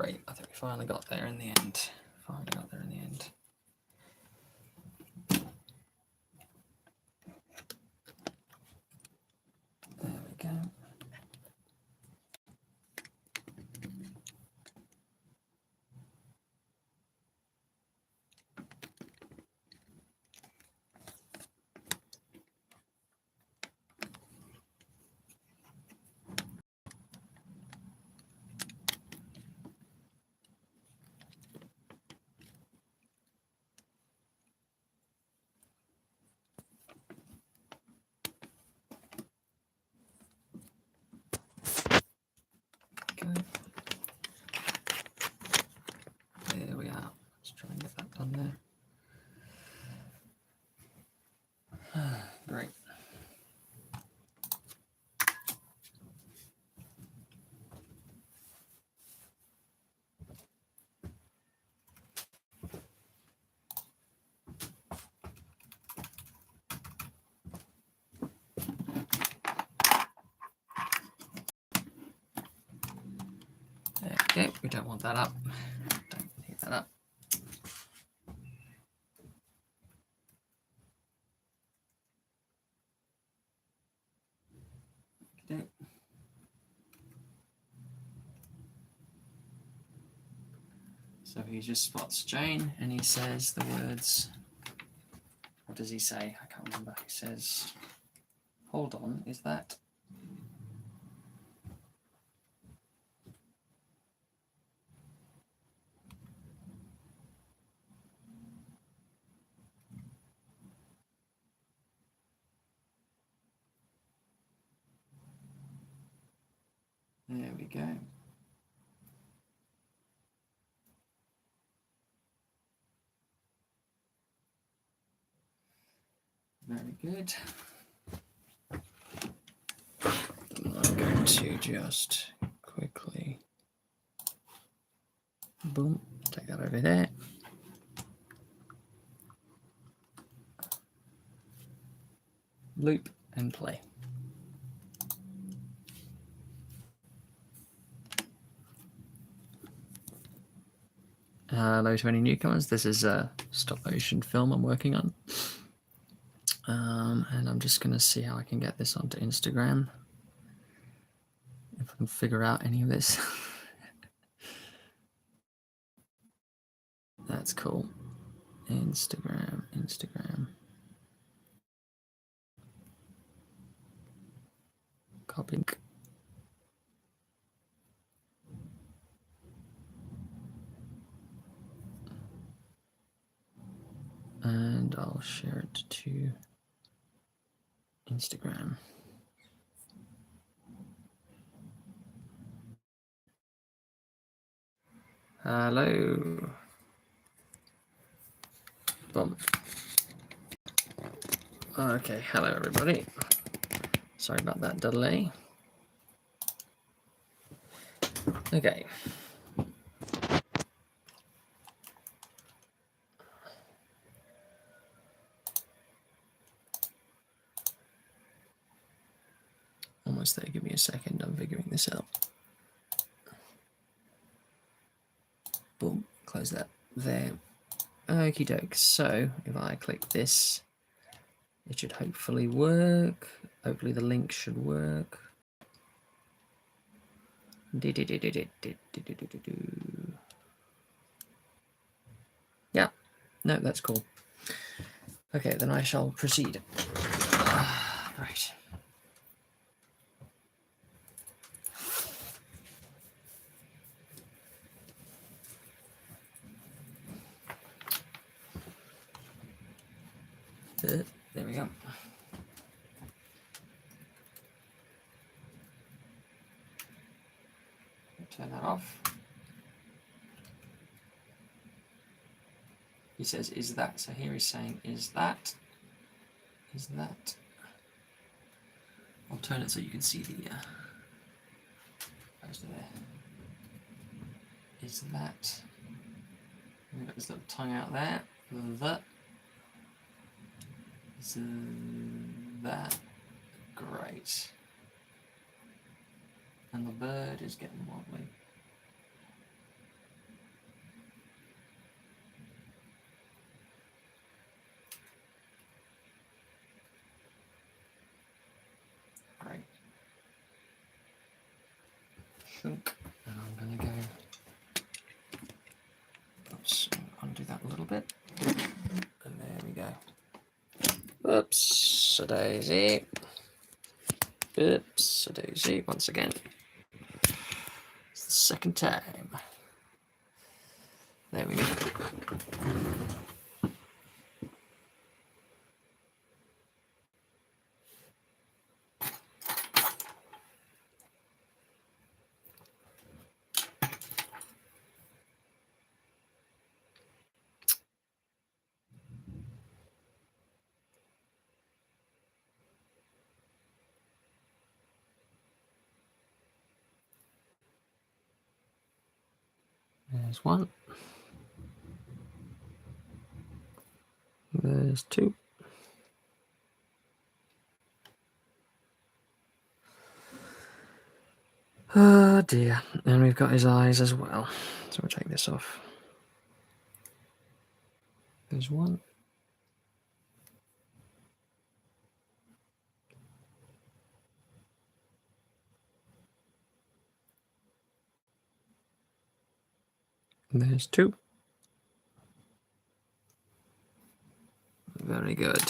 great. I think we finally got there in the end. There we go. There we are. Let's try and get that done there. Great. Okay, we don't want that up. Don't need that up. Okay. So he just spots Jane and he says the words, what does he say? I can't remember. He says, hold on, is that? There we go. Very good. I'm going to just quickly, boom, take that over there. Loop and play. Hello to any newcomers. This is a stop motion film I'm working on. And I'm just going to see how I can get this onto Instagram. If I can figure out any of this. That's cool. Instagram. Copy. And I'll share it to Instagram. Hello. Boom. Okay, hello everybody. Sorry about that delay. Okay. Almost there, give me a second, I'm figuring this out. Boom, close that there. Okie doke, so if I click this, it should hopefully work. Hopefully the link should work. Yeah, no, that's cool. Okay, then I shall proceed. Right. There we go. Turn that off. He says, is that? So here he's saying, is that? Is that? I'll turn it so you can see the poster there. Is that? We've got this little tongue out there. The. Is that? Great. And the bird is getting wobbly. chunk, and I'm going to go, oops, undo that a little bit, and there we go. Oops, a daisy. Oops, a daisy, once again. It's the second time. There we go. There's one. There's two. Oh dear. And we've got his eyes as well. So we'll take this off. There's one. There's two. Very good.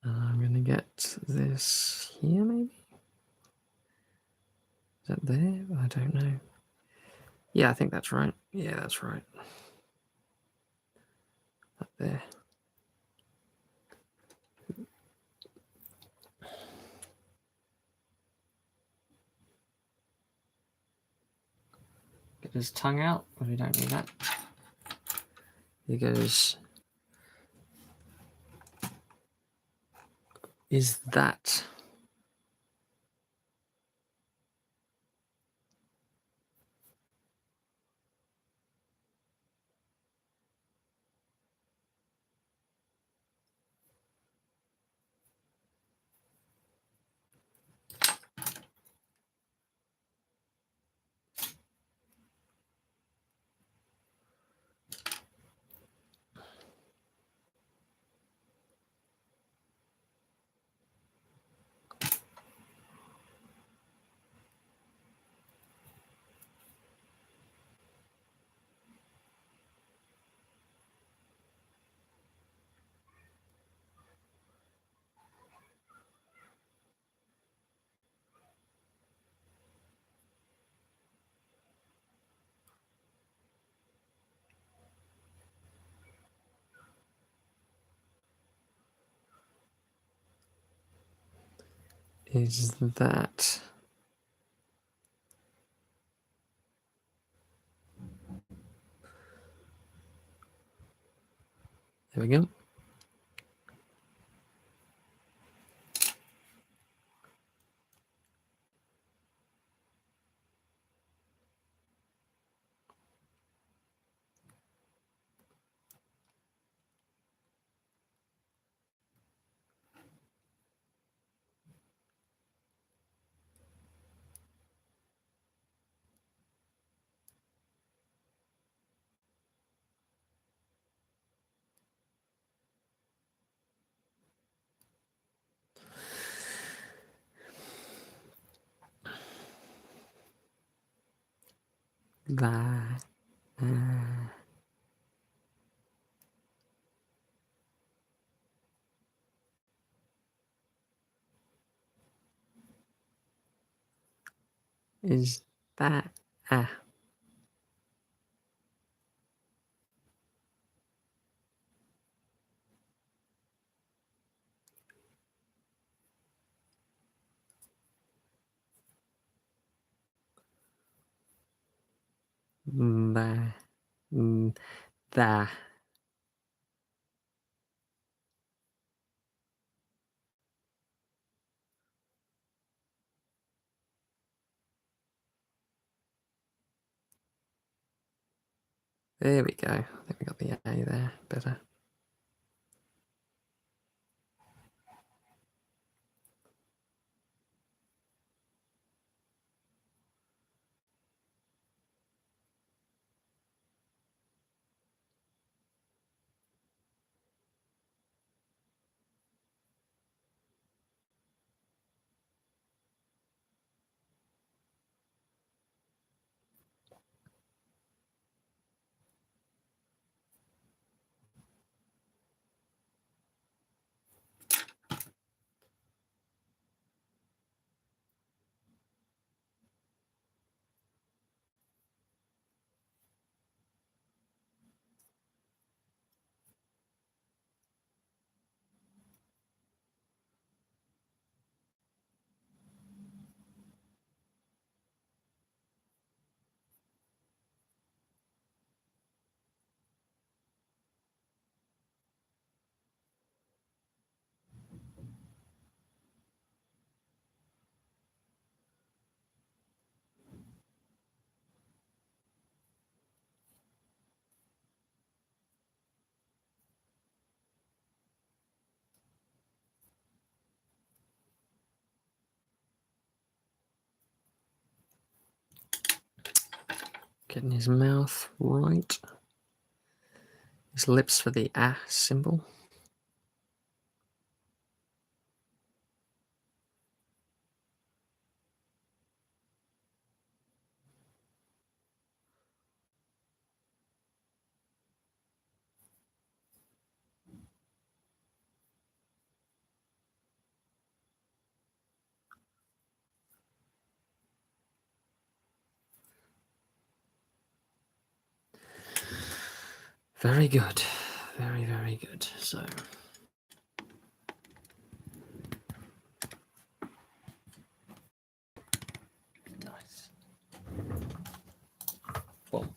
I'm going to get this here, maybe? Is that there? I don't know. Yeah, I think that's right. Yeah, that's right. Up there. Get his tongue out, but we don't need that. He goes, is that? Is that? There we go. That. Is that? That. That. There we go. I think we got the A there better. Getting his mouth right. His lips for the ah symbol. Very good. Very, very good. So nice. Well,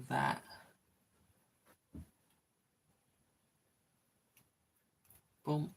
that. Boom.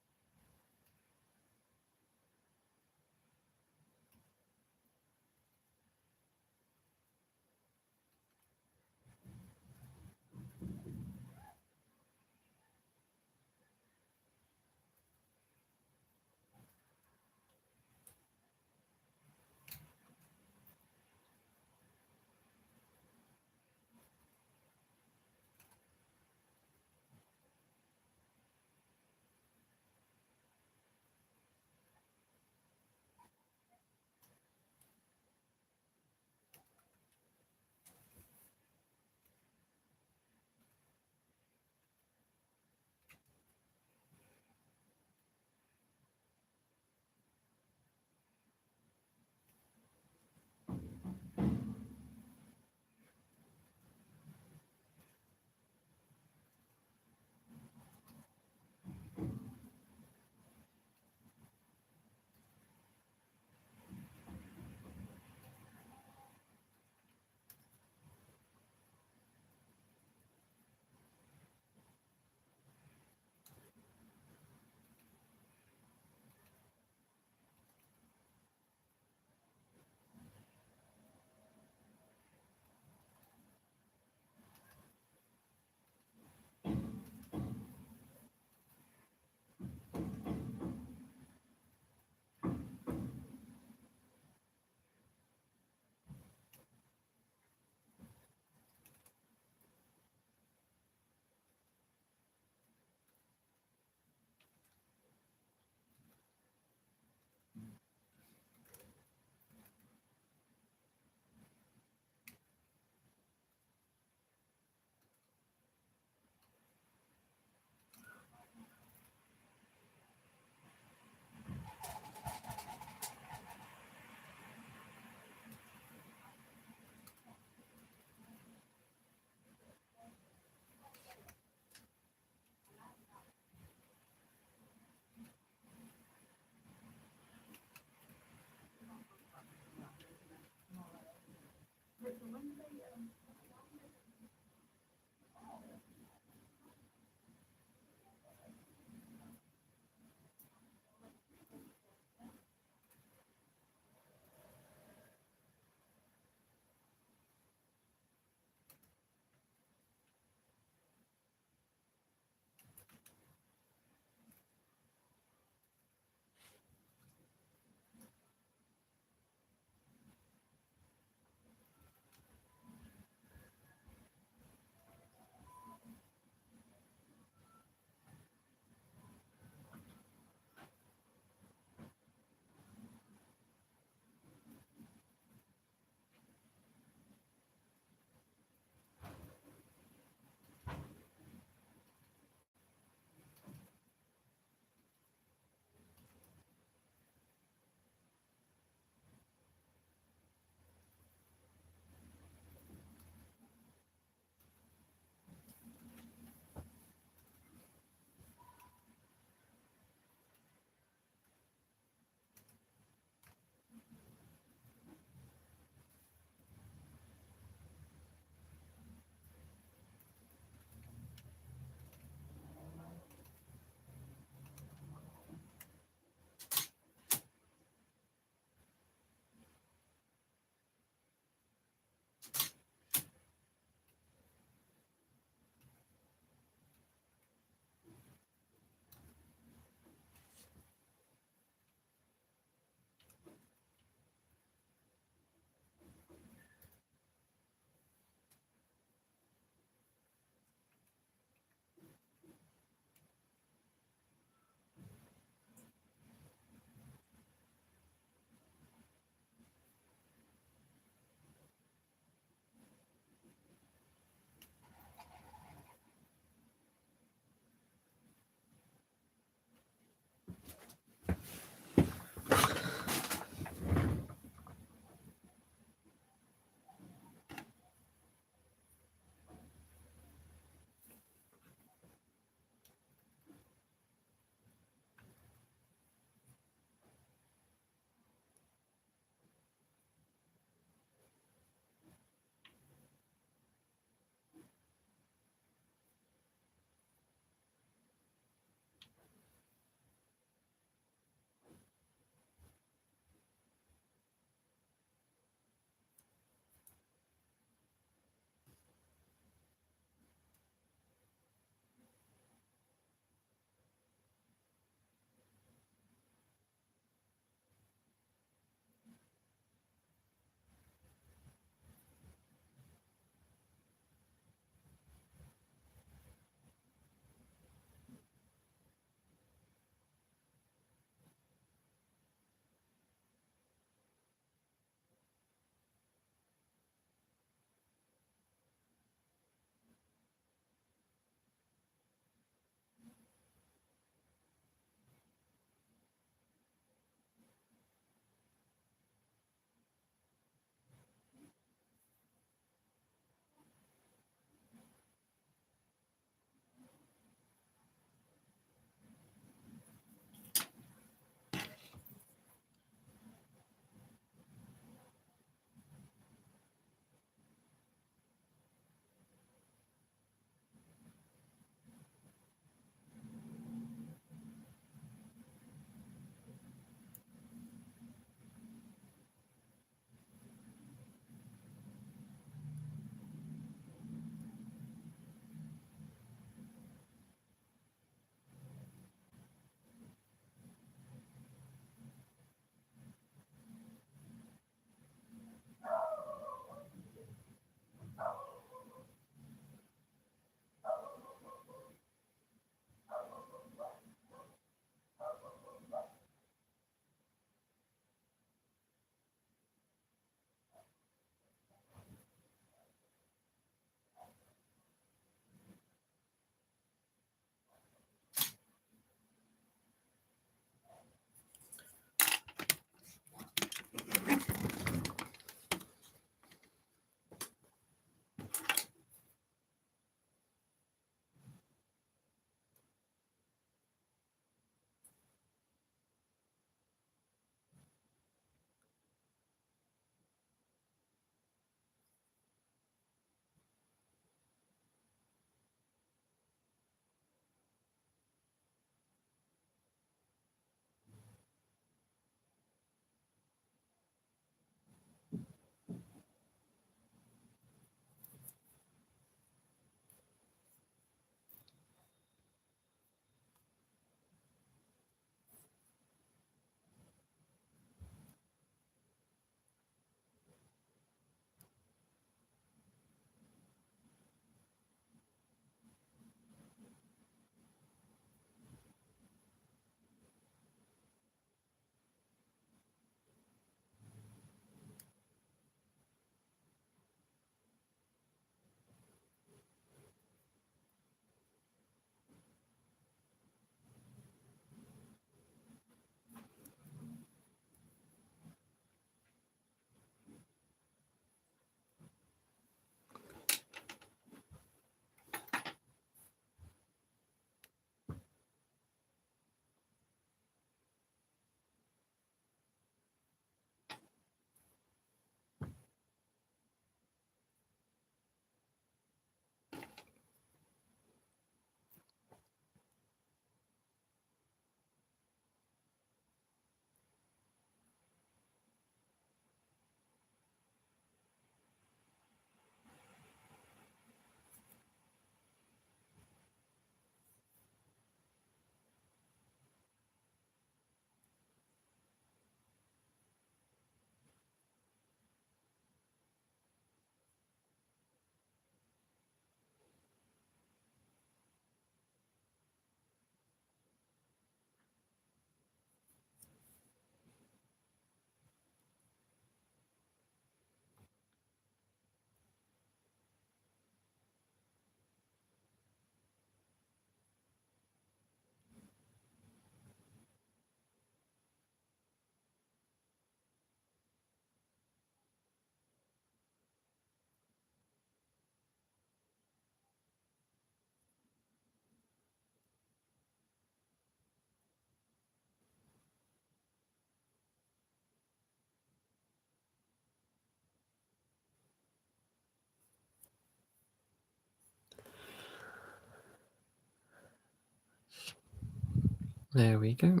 There we go.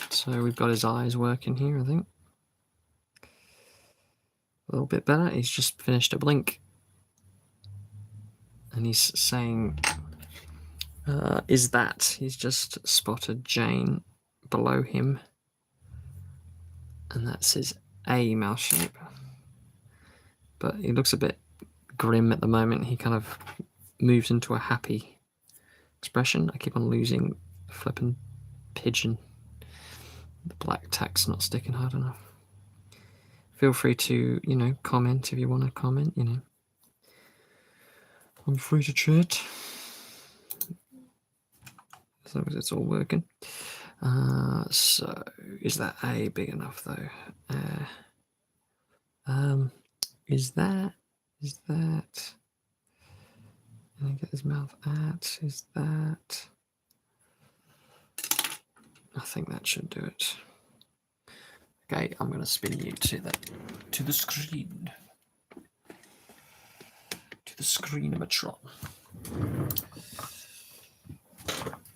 So we've got his eyes working here, I think. A little bit better. He's just finished a blink. And he's saying, is that? He's just spotted Jane below him. And that's his A mouth shape. But he looks a bit grim at the moment. He kind of moves into a happy expression. I keep on losing flipping pigeon. The black tack's not sticking hard enough. Feel free to, comment if you want to comment, I'm free to chat. As long as it's all working. So, is that A big enough though? Is that? Can I get his mouth at? Is that? I think that should do it. Okay, I'm going to spin you to the screen. To the screen-o-matron.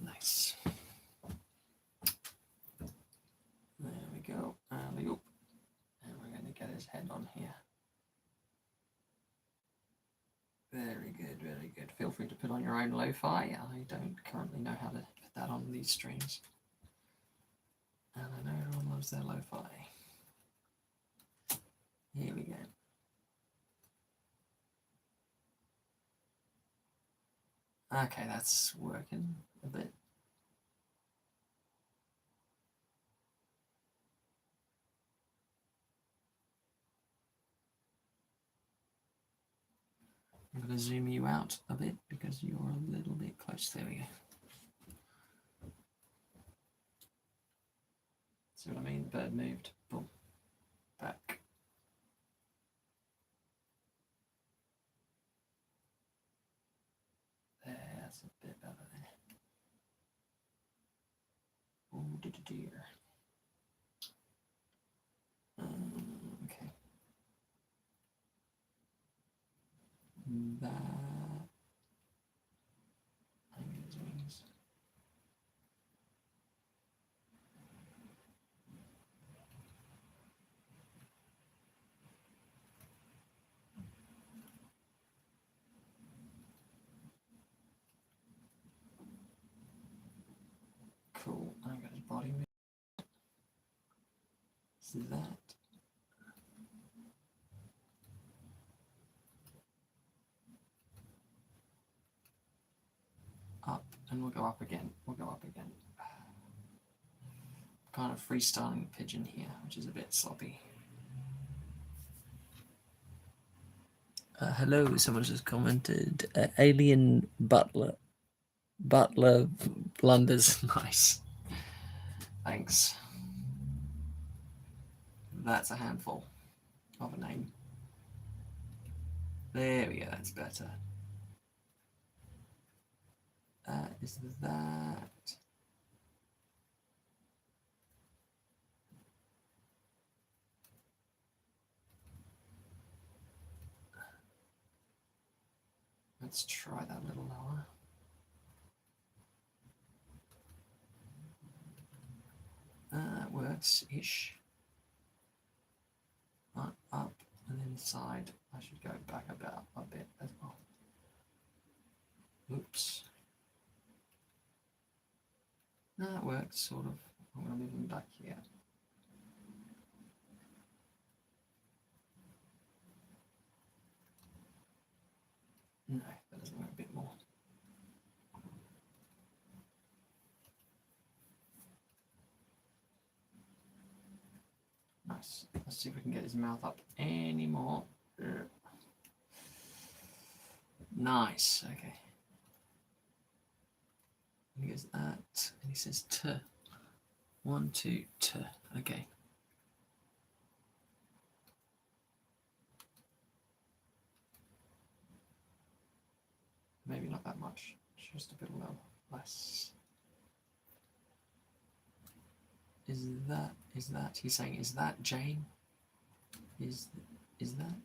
Nice. There we go. And we're going to get his head on here. Very good, very good. Feel free to put on your own lo-fi. I don't currently know how to put that on these streams. And I know everyone loves their lo-fi. Here we go. Okay, that's working a bit. I'm going to zoom you out a bit because you're a little bit close. There we go. See what I mean? The bird moved. Boom. Back. There, that's a bit better there. Oh, dear. Okay. That. I think his wings. Cool. I got his body moved. So that. Up, and we'll go up again. Kind of freestyling the pigeon here, which is a bit sloppy. Hello, someone just commented. Alien Butler blunders. Nice. Thanks. That's a handful of a name. There we go, that's better. Is that? Let's try that a little lower. That works-ish. Up and then side. I should go back about a bit as well. Oops. That works, sort of. I'm going to move them back here. No, that doesn't work a bit more. Nice. Let's see if we can get his mouth up any more. Nice. Okay. And he goes that, and he says t. 1, 2, t. Okay. Maybe not that much. Just a bit less. Is that? He's saying, is that Jane? Is that?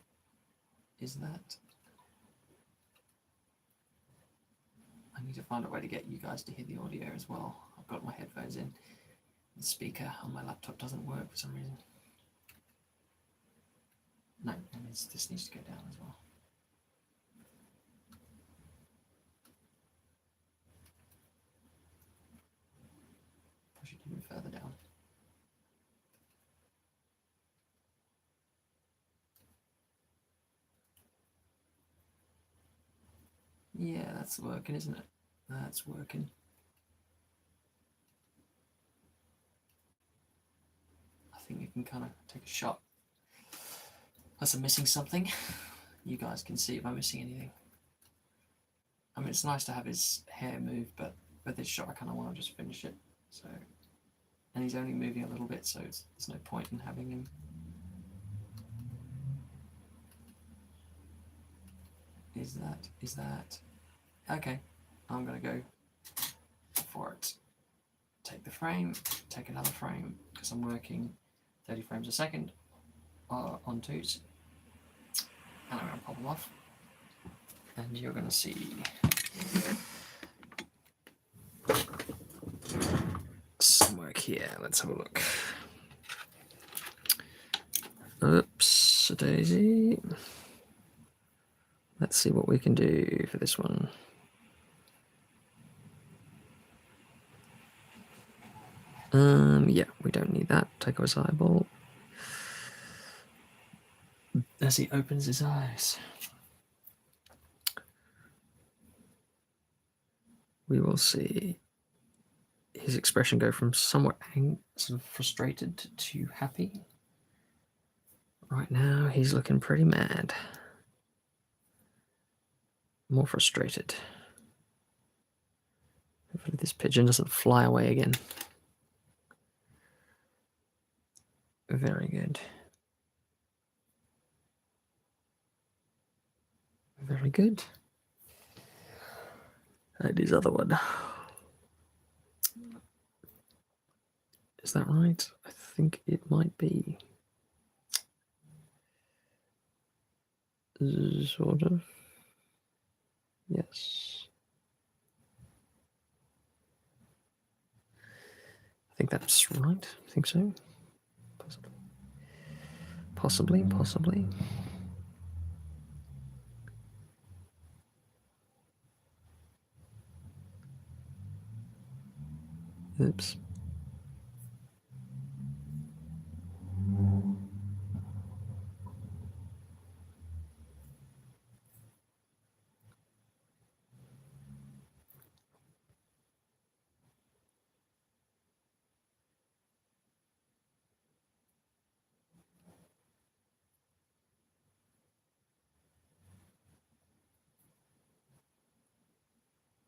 And need to find a way to get you guys to hear the audio as well. I've got my headphones in. The speaker on my laptop doesn't work for some reason. No, this needs to go down as well. Push it even further down. Yeah, that's working, isn't it? That's working. I think you can kind of take a shot. Unless I'm missing something. You guys can see if I'm missing anything. I mean, it's nice to have his hair move, but with this shot I kind of want to just finish it. So, and he's only moving a little bit, so there's no point in having him. Is that? Okay, I'm gonna go for it. Take the frame, take another frame, because I'm working 30 frames a second on twos. And I'm gonna pop them off. And you're gonna see some work here. Let's have a look. Oops, a daisy. Let's see what we can do for this one. Yeah, we don't need that. Take off his eyeball. As he opens his eyes, we will see his expression go from somewhat sort of frustrated to happy. Right now, he's looking pretty mad. More frustrated. Hopefully this pigeon doesn't fly away again. Very good. Very good. And his other one. Is that right? I think it might be. Sort of. Yes. I think that's right. I think so. Possibly. Oops.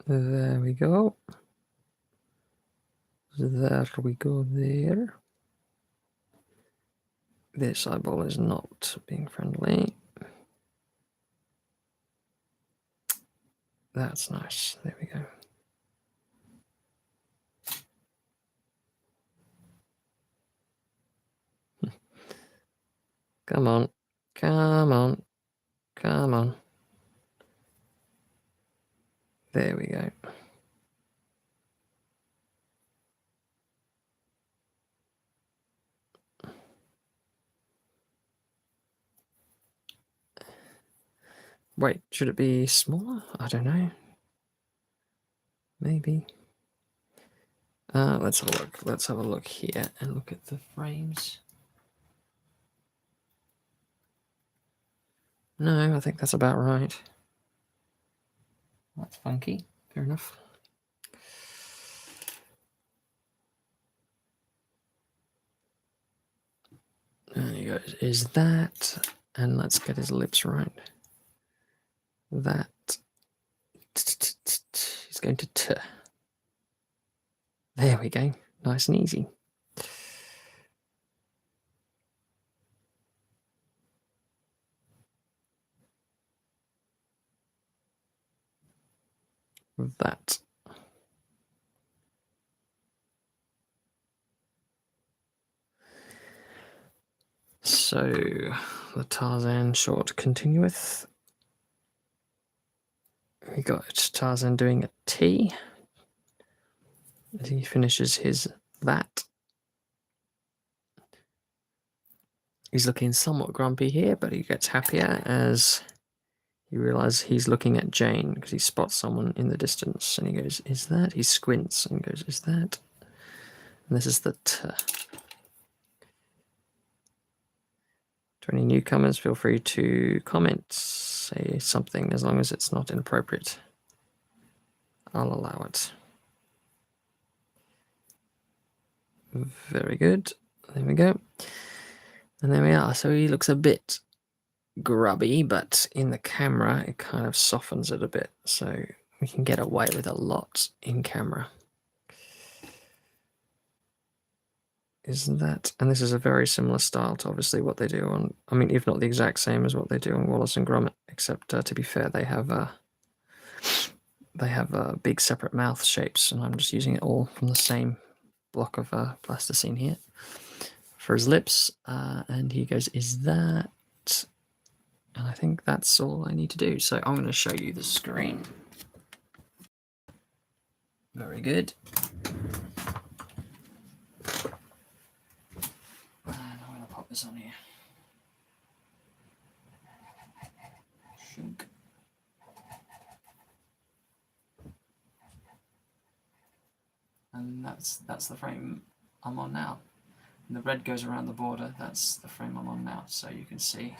There we go. There we go there. This eyeball is not being friendly. That's nice. There we go. Come on. Come on. Come on. There we go. Wait, should it be smaller? I don't know. Maybe. Let's have a look. Let's have a look here and look at the frames. No, I think that's about right. That's funky. Fair enough. There you go. Is that? And let's get his lips right. That. He's going to t. There we go. Nice and easy. That. So the Tarzan short continueth. We got Tarzan doing a tea as he finishes his that. He's looking somewhat grumpy here, but he gets happier as he realizes he's looking at Jane because he spots someone in the distance and he goes, "Is that?" He squints and goes, "Is that?" And this is the T. To any newcomers, feel free to comment, say something as long as it's not inappropriate. I'll allow it. Very good. There we go. And there we are. So he looks a bit grubby, but in the camera it kind of softens it a bit, so we can get away with a lot in camera. Isn't that? And this is a very similar style to obviously what they do on, I mean, if not the exact same as what they do on Wallace and Gromit, except to be fair, they have big separate mouth shapes, and I'm just using it all from the same block of plasticine here for his lips. And he goes, "Is that?" And I think that's all I need to do. So I'm going to show you the screen. Very good. And I'm going to pop this on here. Shunk. And that's the frame I'm on now. And the red goes around the border. That's the frame I'm on now. So you can see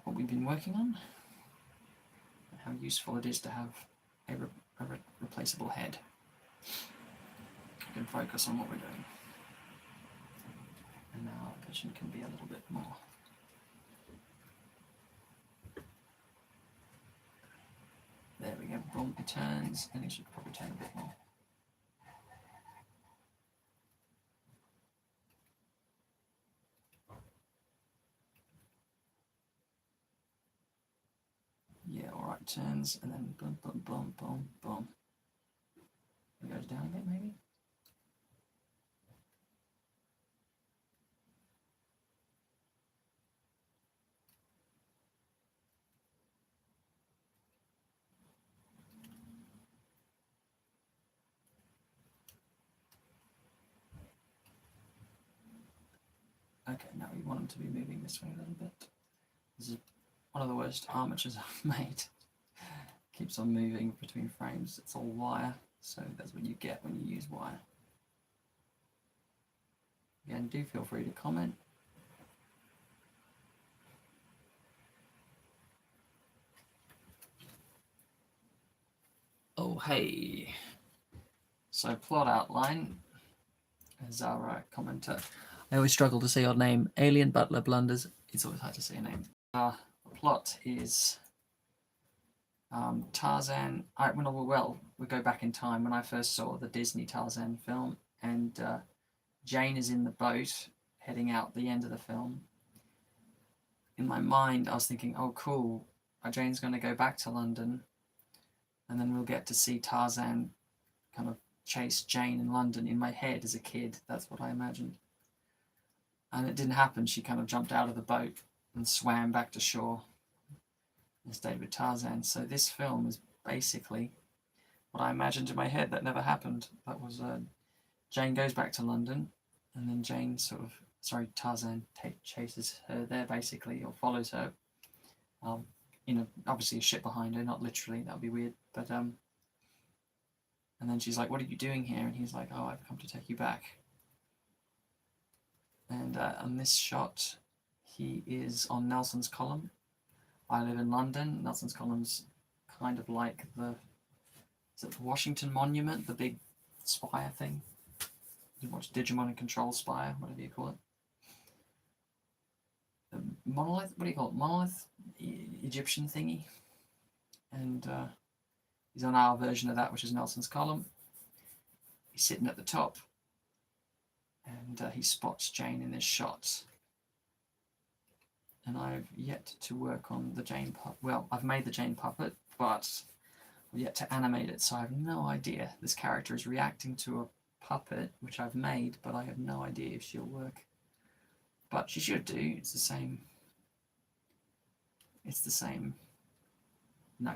what we've been working on, and how useful it is to have a replaceable head. We can focus on what we're doing. And now our vision can be a little bit more. There we go, boom, it turns, and it should probably turn a bit more. Yeah, alright, turns, and then boom, boom, boom, boom, boom. It goes down a bit, maybe? Okay, now we want them to be moving this way a little bit. This is one of the worst armatures I've made. Keeps on moving between frames. It's all wire, so that's what you get when you use wire. Again, do feel free to comment. Oh, hey. So plot outline, as our commenter. I always struggle to say your name. Alien Butler Blunders. It's always hard to say your name. The plot is Tarzan. We go back in time when I first saw the Disney Tarzan film, and Jane is in the boat heading out the end of the film. In my mind, I was thinking, oh, cool, Jane's going to go back to London, and then we'll get to see Tarzan kind of chase Jane in London. In my head as a kid, that's what I imagined. And it didn't happen. She kind of jumped out of the boat and swam back to shore and stayed with Tarzan. So this film is basically what I imagined in my head that never happened. That was Jane goes back to London, and then Tarzan chases her there basically, or follows her. Obviously a ship behind her, not literally, that would be weird, but and then she's like, "What are you doing here?" And he's like, "Oh, I've come to take you back." And on this shot, he is on Nelson's Column. I live in London. Nelson's Column's kind of like the Washington Monument, the big spire thing. You watch Digimon and Control Spire, whatever you call it. The monolith, what do you call it? Monolith? Egyptian thingy. And he's on our version of that, which is Nelson's Column. He's sitting at the top, and he spots Jane in this shot. And I've yet to work on the Jane puppet. Well, I've made the Jane puppet, but I've yet to animate it, so I have no idea. This character is reacting to a puppet, which I've made, but I have no idea if she'll work. But she should do. It's the same. No.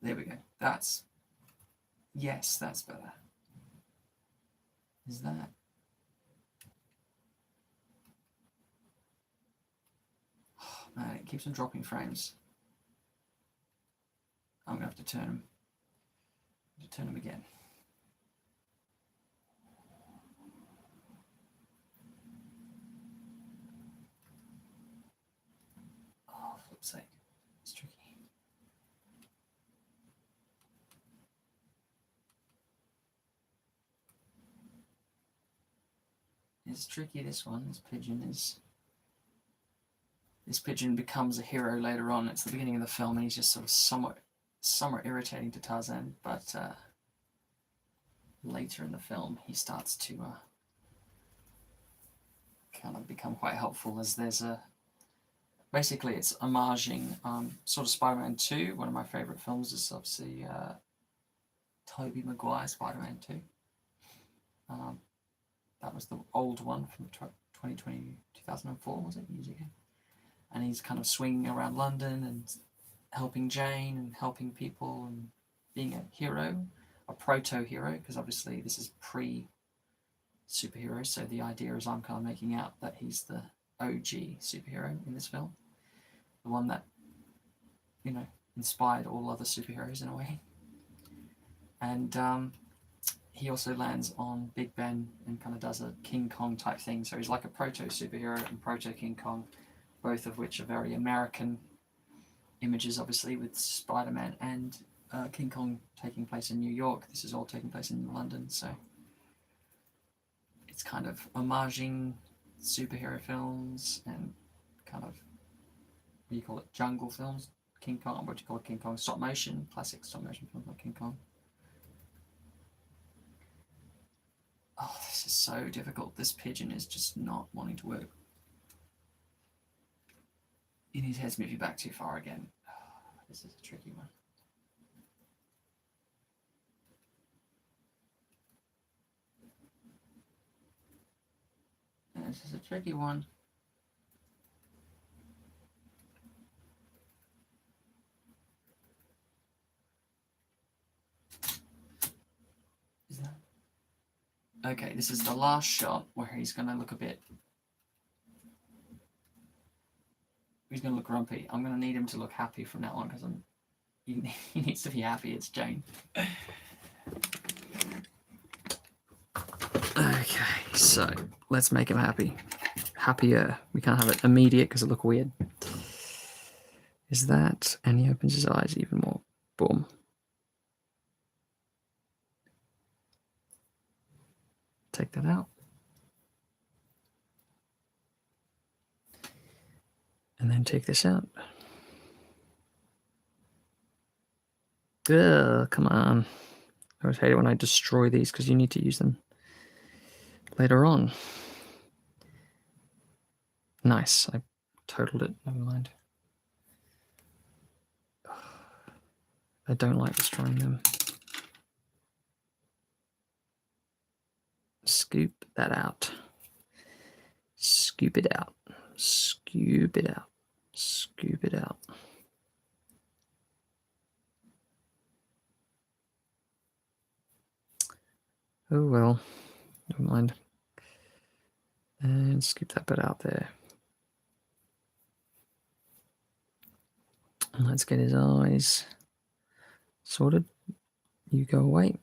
There we go. That's... Yes, that's better. Is that... Oh, man, it keeps on dropping frames. I'm going to have to turn them again. Oh, for flip's sake. It's tricky. It's tricky, this one. This pigeon becomes a hero later on. It's the beginning of the film, and he's just sort of somewhat irritating to Tarzan, but later in the film he starts to kind of become quite helpful, as there's a... Basically, it's homaging sort of Spider-Man 2. One of my favourite films is obviously Tobey Maguire's Spider-Man 2. That was the old one from 2004, was it? Years ago. And he's kind of swinging around London and helping Jane and helping people and being a hero, a proto-hero, because obviously this is pre-superhero, so the idea is I'm kind of making out that he's the OG superhero in this film. The one that, you know, inspired all other superheroes in a way. And he also lands on Big Ben and kind of does a King Kong type thing. So he's like a proto-superhero and proto-King Kong, both of which are very American images, obviously, with Spider-Man and King Kong taking place in New York. This is all taking place in London, so it's kind of homaging superhero films and kind of, what do you call it, jungle films? King Kong, what do you call it, King Kong? Stop motion, classic stop motion films like King Kong. Oh, this is so difficult. This pigeon is just not wanting to work. His head's moving back too far again. Oh, this is a tricky one. This is a tricky one. Is that... Okay, this is the last shot where he's going to look a bit... He's going to look grumpy. I'm going to need him to look happy from now on, because he needs to be happy. It's Jane. Okay, so let's make him happy. Happier. We can't have it immediate because it look weird. Is that... And he opens his eyes even more. Boom. Take that out. And then take this out. Ugh, come on. I always hate it when I destroy these because you need to use them later on. Nice. I totaled it. Never mind. I don't like destroying them. Scoop that out. Scoop it out. Scoop it out. Scoop it out. Oh well. Never mind. And scoop that bit out there. And let's get his eyes sorted. You go away.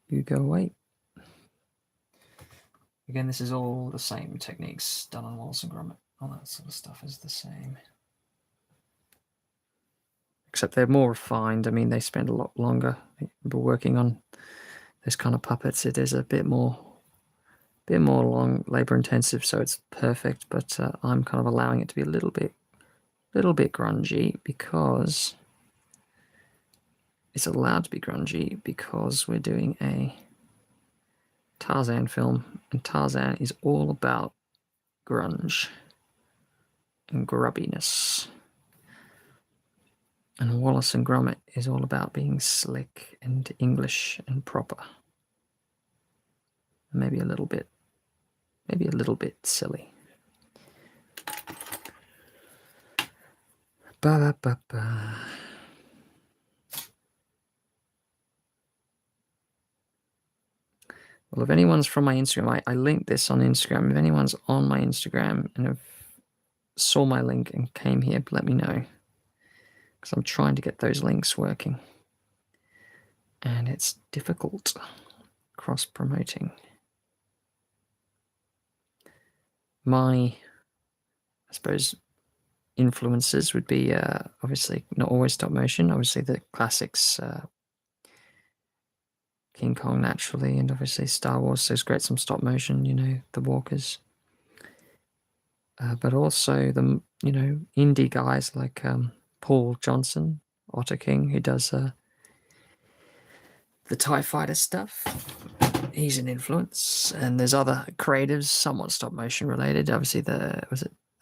You go away. Again, this is all the same techniques done on Wallace and Gromit. All that sort of stuff is the same. Except they're more refined. I mean, they spend a lot longer working on this kind of puppets. It is a bit more long, labor intensive, so it's perfect. But I'm kind of allowing it to be a little bit grungy because it's allowed to be grungy because we're doing a Tarzan film, and Tarzan is all about grunge and grubbiness. And Wallace and Gromit is all about being slick and English and proper. Maybe a little bit silly. Ba-ba-ba-ba. Well, if anyone's from my Instagram, I linked this on Instagram. If anyone's on my Instagram and saw my link and came here, let me know. Because I'm trying to get those links working. And it's difficult cross-promoting. My, I suppose, influences would be obviously not always stop motion. Obviously the classics, King Kong naturally, and obviously Star Wars. So it's great some stop motion. You know, the walkers. But also the indie guys like Paul Johnson, Otter King, who does the TIE Fighter stuff. He's an influence, and there's other creatives, somewhat stop motion related. Obviously, the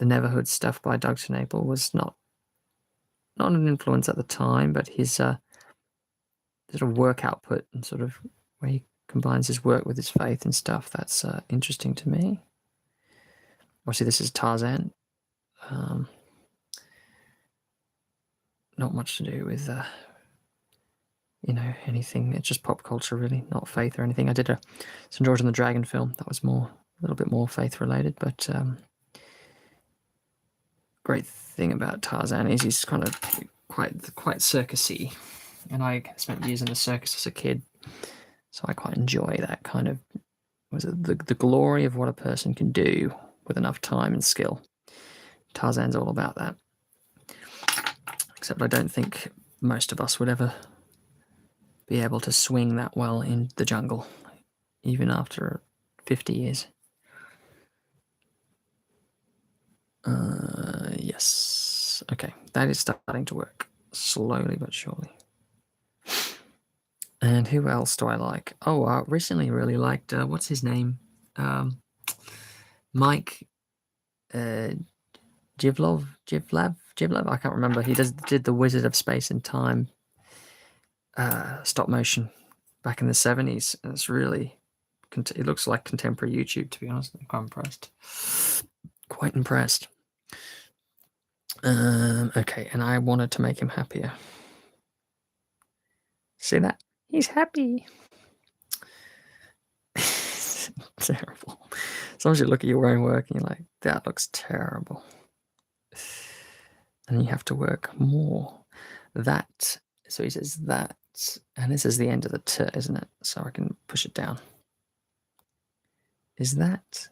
Neverhood stuff by Doug Snaple was not an influence at the time, but his sort of work output and sort of where he combines his work with his faith and stuff. That's interesting to me. Obviously, this is Tarzan. Not much to do with anything. It's just pop culture, really, not faith or anything. I did a St. George and the Dragon film. That was a little bit more faith related, but great thing about Tarzan is he's kind of quite circusy, and I spent years in the circus as a kid, so I quite enjoy that kind of the glory of what a person can do with enough time and skill. Tarzan's all about that. Except I don't think most of us would ever be able to swing that well in the jungle, even after 50 years. Yes. Okay, that is starting to work, slowly but surely. And who else do I like? Oh, I recently really liked, what's his name? Mike Jivlov? I can't remember. He did the Wizard of Space and Time stop motion back in the 70s. And it's really, it looks like contemporary YouTube, to be honest. I'm quite impressed. Quite impressed. Okay, and I wanted to make him happier. See that? He's happy. Terrible. Sometimes you look at your own work and you're like, that looks terrible. And you have to work more. That, so he says that, and this is the end of the T, isn't it? So I can push it down. Is that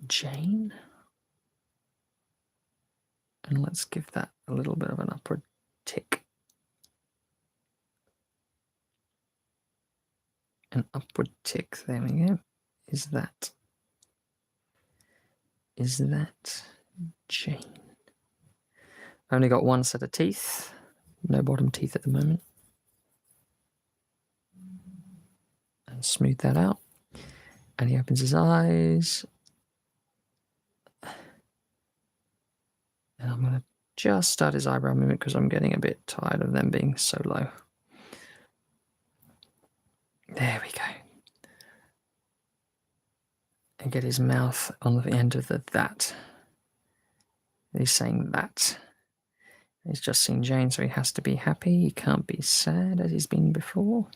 Jane? And let's give that a little bit of an upward tick. An upward tick, there we go. Is that Jane? I only got one set of teeth. No bottom teeth at the moment. And smooth that out. And he opens his eyes. And I'm going to just start his eyebrow movement because I'm getting a bit tired of them being so low. There we go. And get his mouth on the end of the that. He's saying that. He's just seen Jane, so he has to be happy. He can't be sad as he's been before.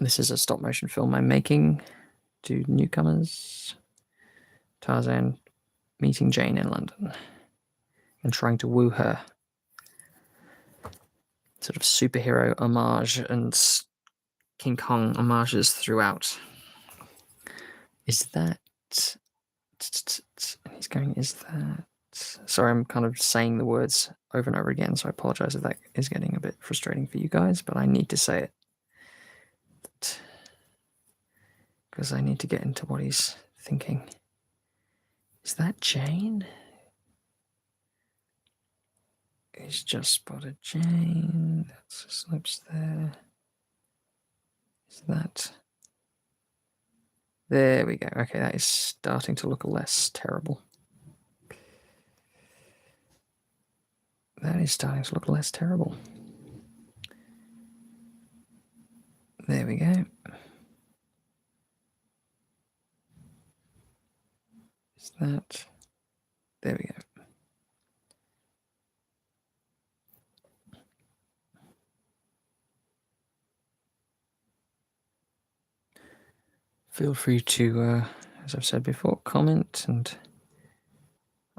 This is a stop motion film I'm making to newcomers. Tarzan meeting Jane in London and trying to woo her. Sort of superhero homage and King Kong homages throughout. Is that... He's going, is that... Sorry, I'm kind of saying the words over and over again, so I apologize if that is getting a bit frustrating for you guys, but I need to say it. Because I need to get into what he's thinking. Is that Jane? He's just spotted Jane. That's his lips there. Is that... There we go. Okay, that is starting to look less terrible. That is starting to look less terrible. There we go. Is that... There we go. Feel free to, as I've said before, comment and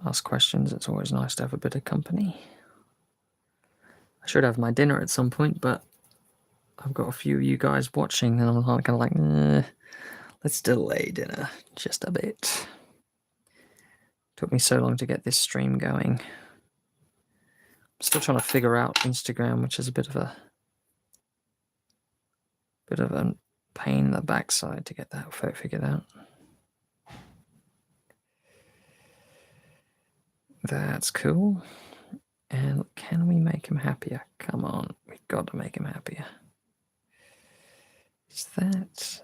ask questions. It's always nice to have a bit of company. I should have my dinner at some point, but I've got a few of you guys watching, and I'm kind of like, let's delay dinner just a bit. Took me so long to get this stream going. I'm still trying to figure out Instagram, which is a bit of a pain in the backside to get that figured out. That's cool. And can we make him happier? Come on, we've got to make him happier. Is that...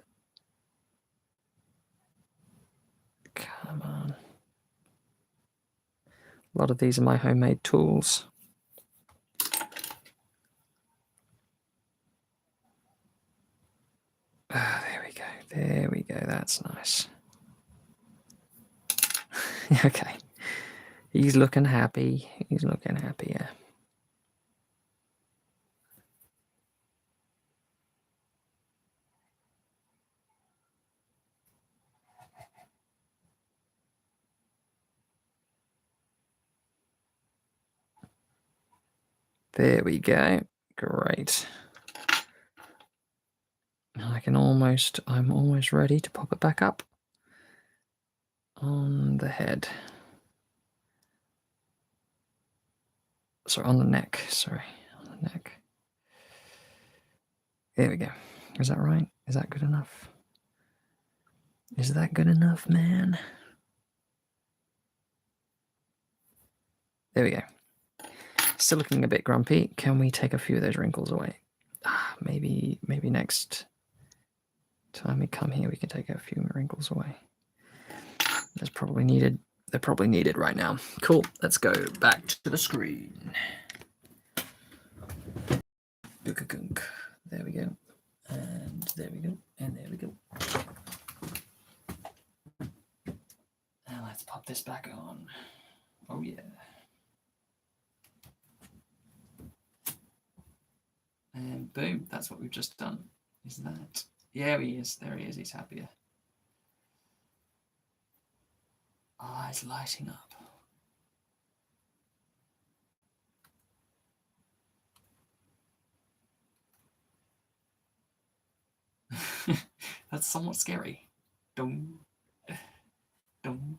Come on. A lot of these are my homemade tools. There we go. There we go. That's nice. Okay. He's looking happy. He's looking happy, yeah. There we go. Great. I'm almost ready to pop it back up on the head. Sorry, on the neck. Sorry, on the neck. There we go. Is that right? Is that good enough? Is that good enough, man? There we go. Still looking a bit grumpy. Can we take a few of those wrinkles away? Maybe next time we come here, we can take a few wrinkles away. That's probably needed. They're probably needed right now. Cool. Let's go back to the screen. There we go. And there we go. And there we go. And let's pop this back on. Oh, yeah. And boom, that's what we've just done. Is that? Yeah, he is. There he is. He's happier. Eyes lighting up. That's somewhat scary. Dum. Dum.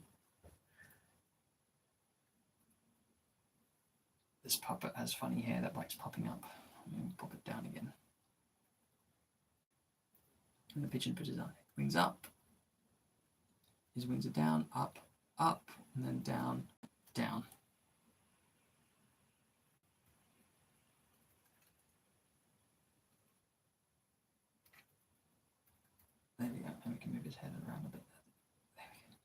This puppet has funny hair that likes popping up. I'm going to pop it down again. And the pigeon puts his wings up. His wings are down, up, up, and then down, down. There we go. And we can move his head around a bit. There we go.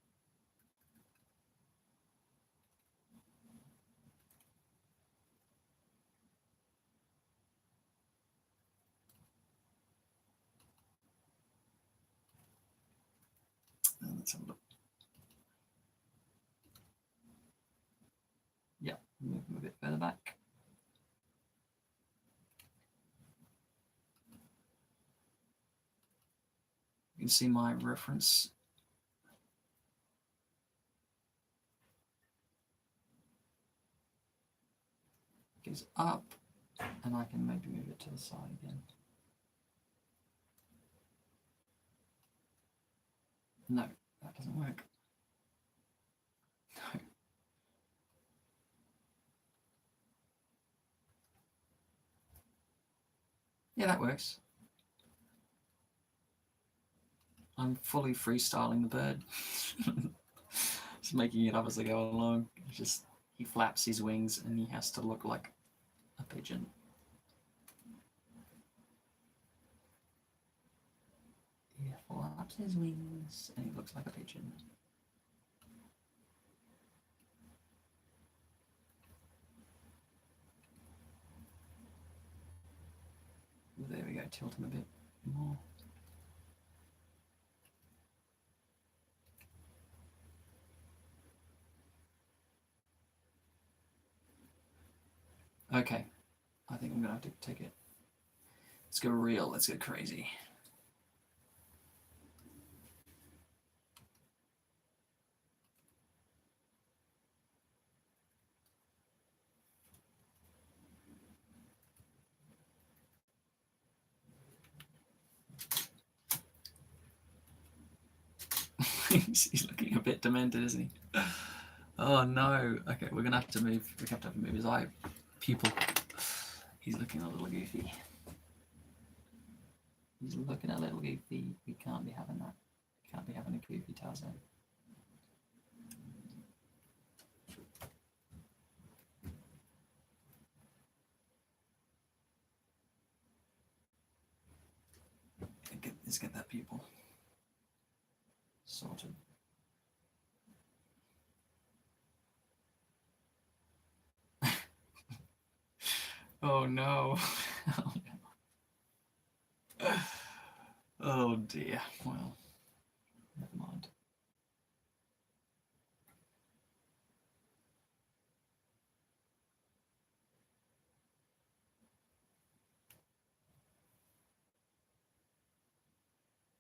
And let's have a look. Yeah, move him a bit further back. You can see my reference. Goes up, and I can maybe move it to the side again. No, that doesn't work. No. Yeah, that works. I'm fully freestyling the bird. Just making it up as I go along. He flaps his wings and he has to look like a pigeon. He flaps his wings and he looks like a pigeon. There we go, tilt him a bit more. Okay, I think I'm gonna have to take it. Let's go real. Let's go crazy. He's looking a bit demented, isn't he? Oh no. Okay, we're gonna have to move. We have to move his eye pupil. He's looking a little goofy. He's looking a little goofy. We can't be having that. We can't be having a goofy Tarzan. Let's get that pupil sorted. Oh no. Oh no. Oh dear. Well, never mind.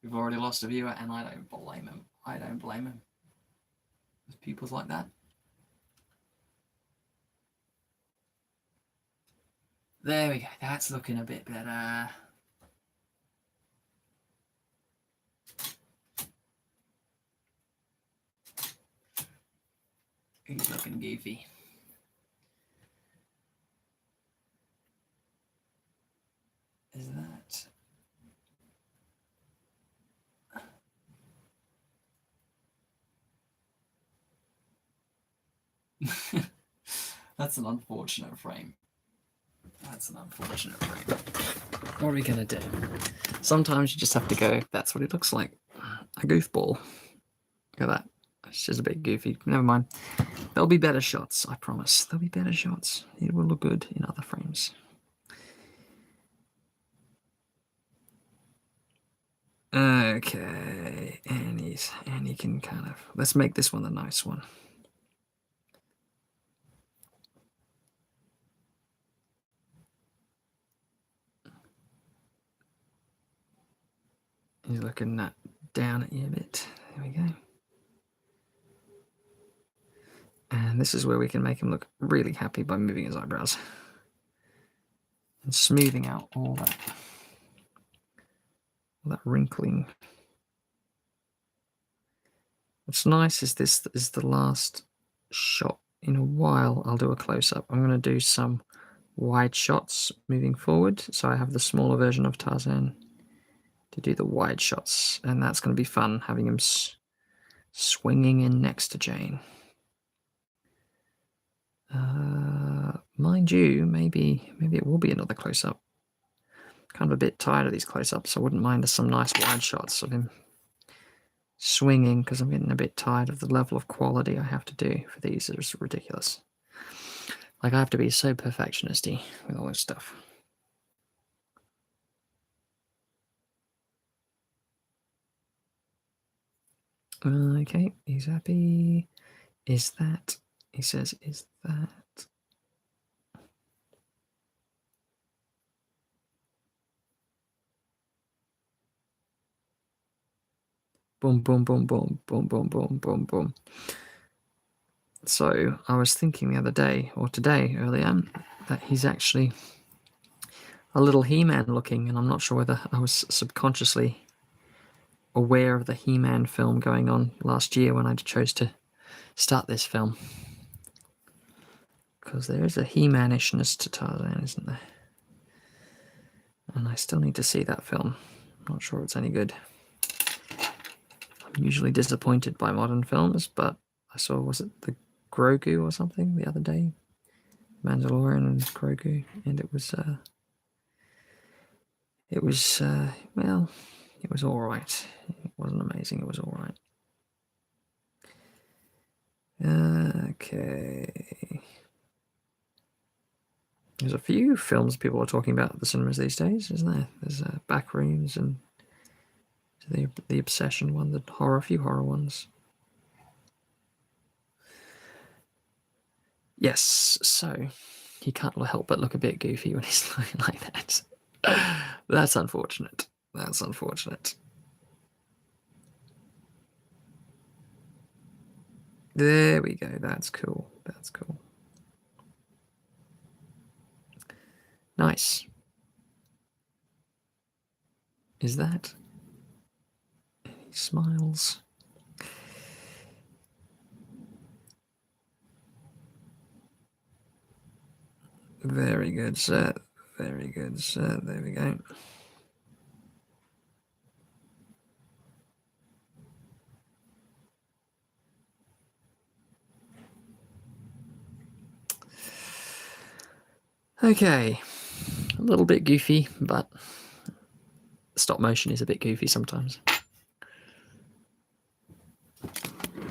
We've already lost a viewer, and I don't blame him. I don't blame him. There's pupils like that. There we go. That's looking a bit better. He's looking goofy. Is that... That's an unfortunate frame. That's an unfortunate frame. What are we going to do? Sometimes you just have to go, that's what it looks like. A goofball. Look at that. It's just a bit goofy. Never mind. There'll be better shots, I promise. There'll be better shots. It will look good in other frames. Okay, and he can kind of... Let's make this one the nice one. He's looking down at you a bit. There we go. And this is where we can make him look really happy by moving his eyebrows. And smoothing out all that wrinkling. What's nice is this is the last shot. In a while, I'll do a close-up. I'm going to do some wide shots moving forward. So I have the smaller version of Tarzan to do the wide shots. And that's going to be fun, having him swinging in next to Jane. Mind you, maybe it will be another close-up. Kind of a bit tired of these close-ups. I wouldn't mind some nice wide shots of him swinging, because I'm getting a bit tired of the level of quality I have to do for these. It's ridiculous. Like, I have to be so perfectionisty with all this stuff. Okay, he's happy. Is that... He says, is that... Boom, boom, boom, boom, boom, boom, boom, boom, boom. So I was thinking the other day, or today, earlier, that he's actually a little He-Man looking, and I'm not sure whether I was subconsciously aware of the He-Man film going on last year when I chose to start this film. Because there is a He-Man-ishness to Tarzan, isn't there? And I still need to see that film. I'm not sure it's any good. I'm usually disappointed by modern films, but I saw, was it the Grogu or something the other day? Mandalorian and Grogu, and it was well, it was all right. It wasn't amazing. It was all right. Okay. There's a few films people are talking about at the cinemas these days, isn't there? There's Backrooms and the Obsession one, a few horror ones. Yes, so he can't help but look a bit goofy when he's looking like that. That's unfortunate. That's unfortunate. There we go. That's cool. That's cool. Nice. Is that any smiles? Very good, sir. Very good, sir. There we go. Okay. A little bit goofy, but stop motion is a bit goofy sometimes.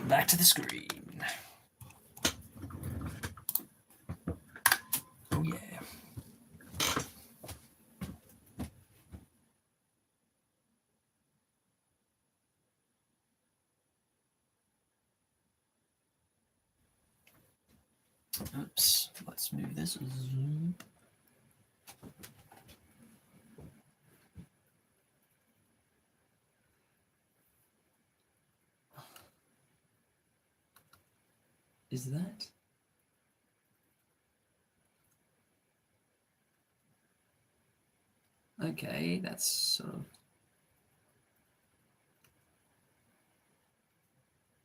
Back to the screen. Oh, yeah. Oops. Let's move this. Is that? Okay, that's sort of...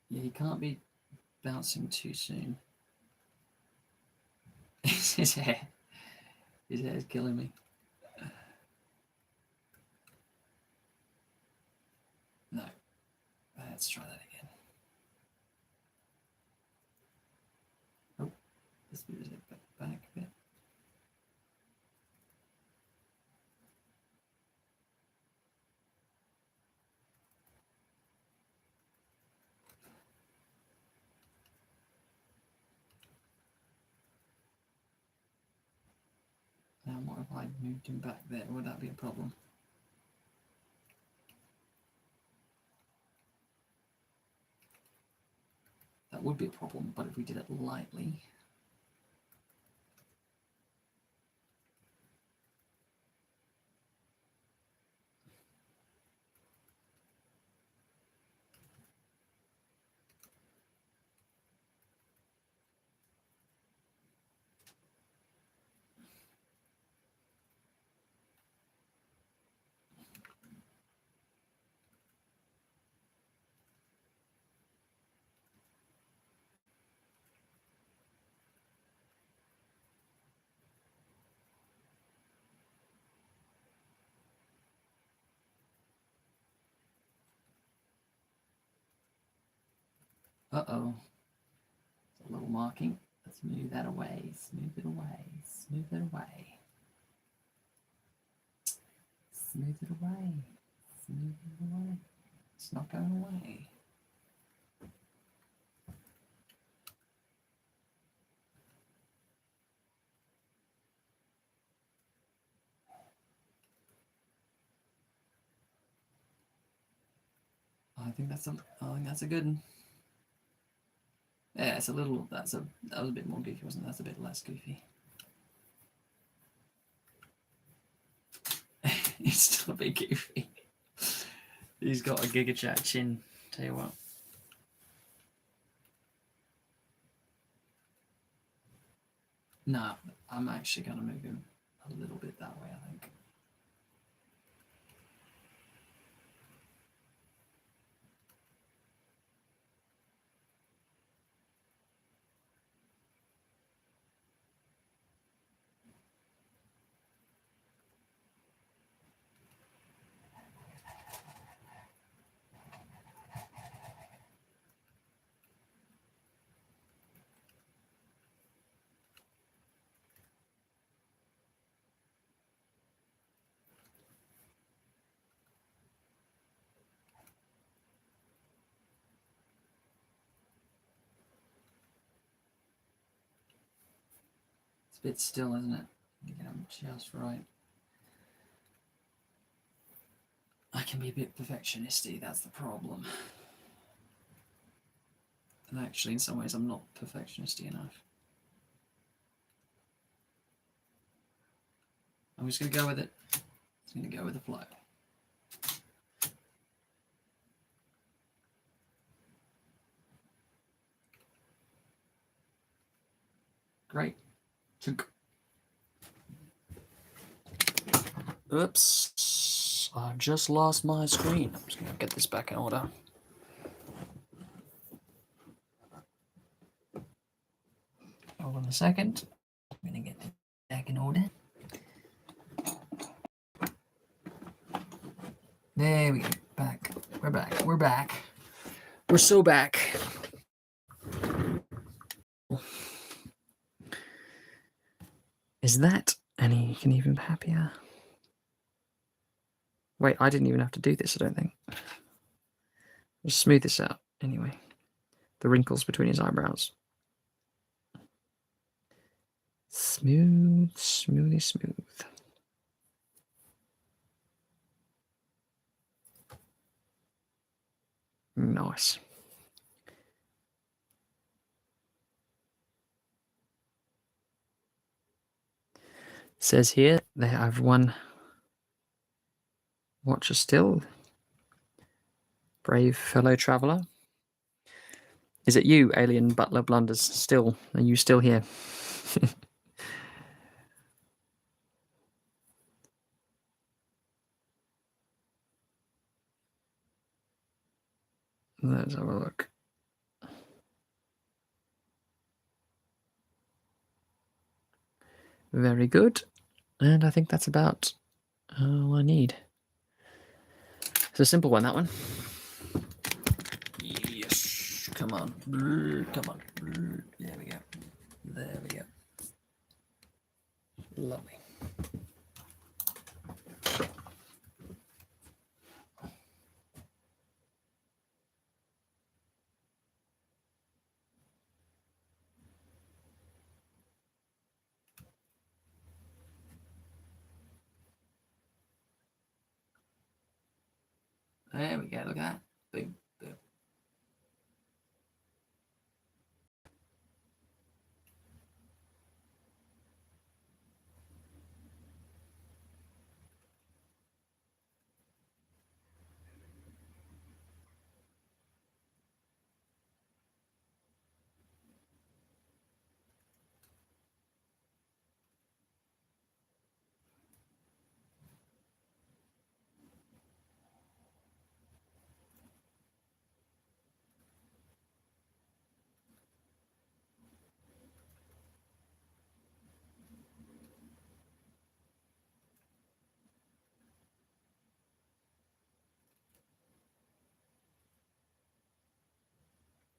Yeah, you can't be bouncing too soon. His hair is killing me. No. Let's try that again. Oh, let's move it back a bit. Now, what if I moved him back there? Would that be a problem? That would be a problem, but if we did it lightly... Uh-oh. It's a little marking. Let's move that away. Smooth it away. Smooth it away. Smooth it away. Smooth it away. It's not going away. I think that's a good one. Yeah, it's a little. That was a bit more goofy, wasn't it? That's a bit less goofy. He's still a bit goofy. He's got a Giga Chat chin. Tell you what. No, I'm actually going to move him a little bit that way, I think. It's a bit still, isn't it? You get him just right. I can be a bit perfectionisty, that's the problem. And actually, in some ways, I'm not perfectionisty enough. I'm just going to go with it. It's going to go with the flow. Great. Chunk. Oops. I've just lost my screen. I'm just going to get this back in order. Hold on a second. I'm going to get this back in order. There we go. Back. We're back. We're back. We're so back. Is that any even happier? Wait, I didn't even have to do this, I don't think. Just smooth this out anyway. The wrinkles between his eyebrows. Smooth, smoothly smooth. Nice. It says here they have one watcher still. Brave fellow traveller. Is it you, Alien Butler Blunders? Still? Are you still here? Let's have a look. Very good. And I think that's about all I need. It's a simple one, that one. Yes. Come on. Come on. There we go. There we go. Lovely. There we go. Look at that. Boom, boom.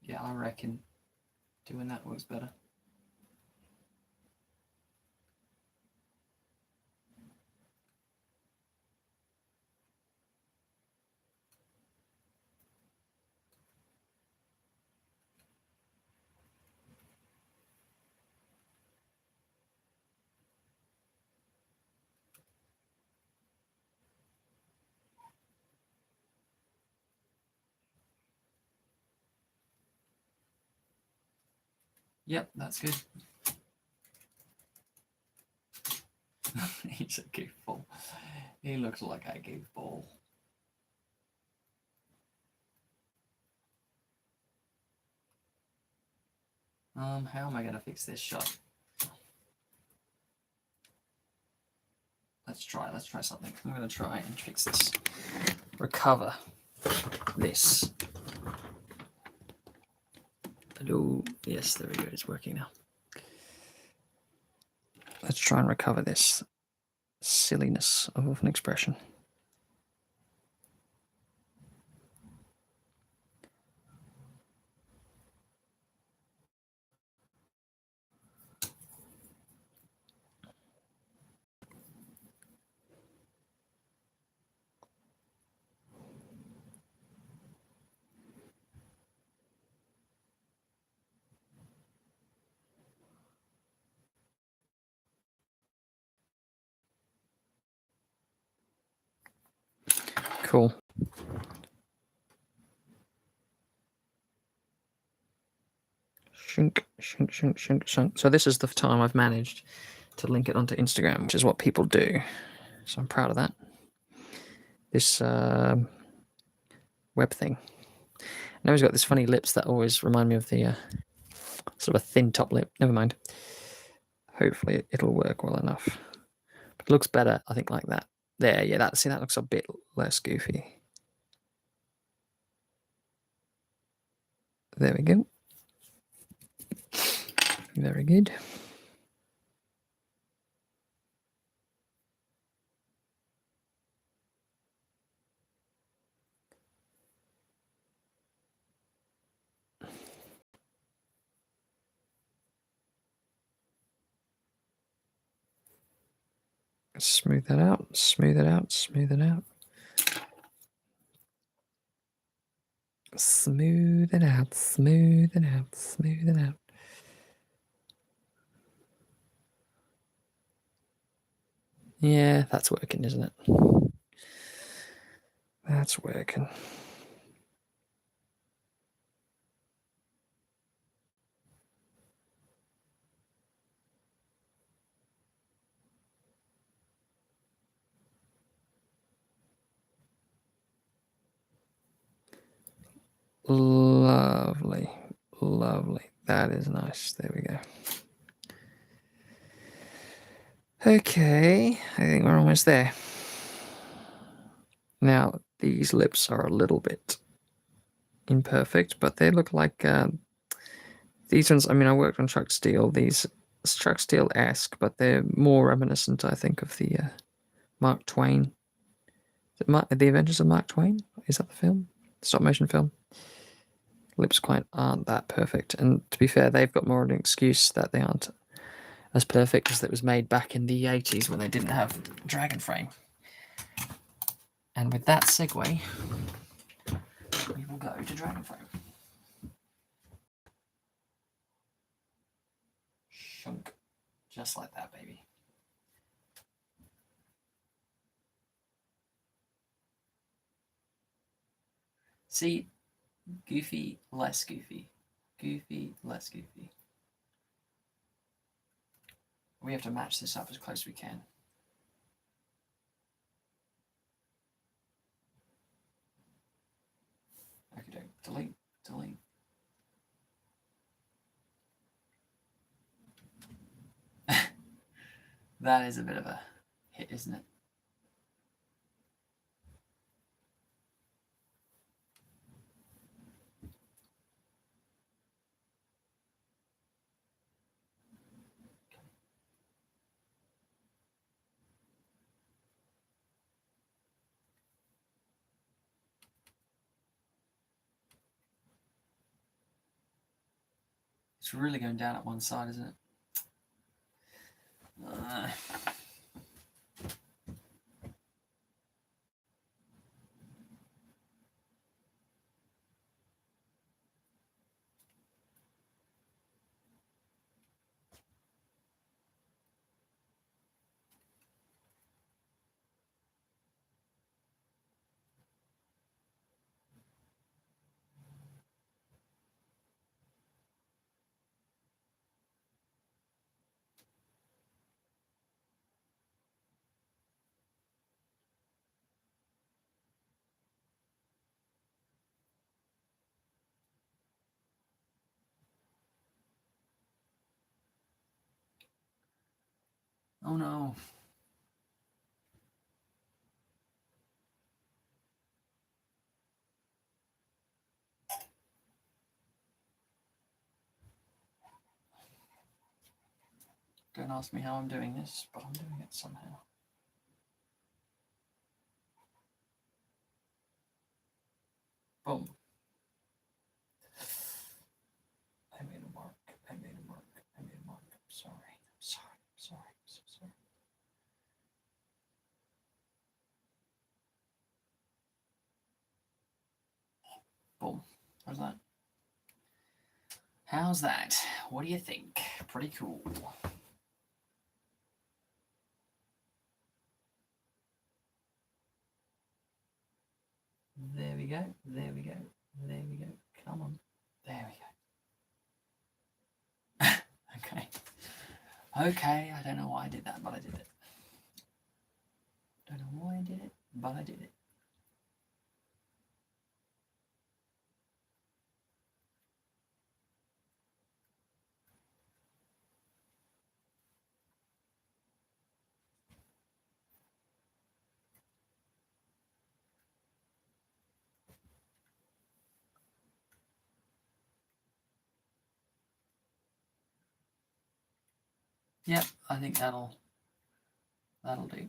Yeah, I reckon doing that works better. Yep, that's good. He's a goofball. He looks like a goofball. How am I going to fix this shot? Let's try something. I'm going to try and fix this. Recover this. Hello. Yes, there we go. It's working now. Let's try and recover this silliness of an expression. Cool. Shunk, shunk, shunk, shunk, shunk. So this is the time I've managed to link it onto Instagram, which is what people do. So I'm proud of that. This web thing. Now he's got this funny lips that always remind me of the sort of a thin top lip. Never mind. Hopefully it'll work well enough. But it looks better, I think, like that. There, yeah, that looks a bit less goofy. There we go. Very good. Smooth that out, smooth it out, smooth it out. Smooth it out, smooth it out, smooth it out. Yeah, that's working, isn't it? That's working. Lovely, lovely. That is nice. There we go. Okay, I think we're almost there. Now, these lips are a little bit imperfect, but they look like these ones. I mean, I worked on Truck Steel. These Truck Steel-esque, but they're more reminiscent, I think, of the Mark Twain. The Adventures of Mark Twain? Is that the film? Stop motion film? Lips quite aren't that perfect. And to be fair, they've got more of an excuse that they aren't as perfect as it was made back in the 80s when they didn't have Dragon Frame. And with that segue, we will go to Dragon Frame. Shunk. Just like that, baby. See, goofy, less goofy. Goofy, less goofy. We have to match this up as close as we can. Okay, delete, delete. That is a bit of a hit, isn't it? It's really going down at one side, isn't it? Oh no. Don't ask me how I'm doing this, but I'm doing it somehow. Boom. I made a mark. I made a mark. I made a mark. I'm sorry. I'm sorry. I'm sorry. I'm so sorry. Boom. How's that? How's that? What do you think? Pretty cool. There we go. There we go. There we go. Come on. There we go. Okay. Okay, I don't know why I did that, but I did it. Don't know why I did it, but I did it. Yep, I think that'll do.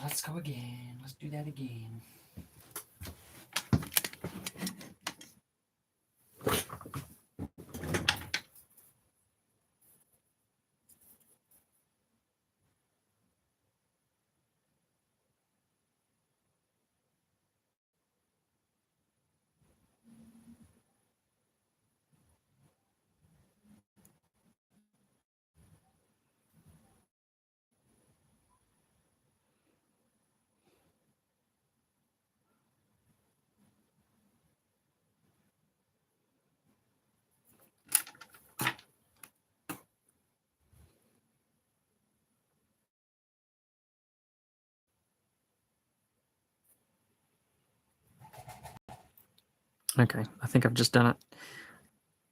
Let's go again. Let's do that again. Okay, I think I've just done it.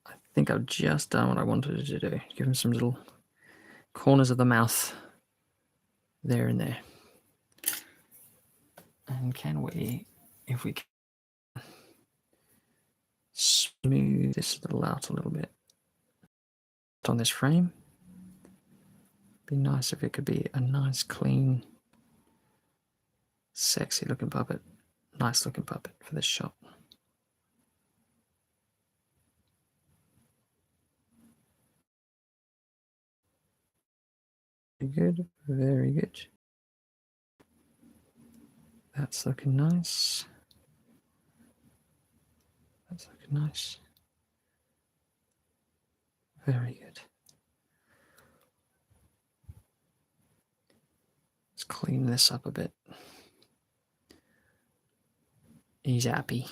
I think I've just done what I wanted to do. Give him some little corners of the mouth there and there. And can we, if we can, smooth this little out a little bit on this frame? Be nice if it could be a nice, clean, sexy looking puppet. Nice looking puppet for this shot. Very good, very good. That's looking nice. That's looking nice. Very good. Let's clean this up a bit. He's happy.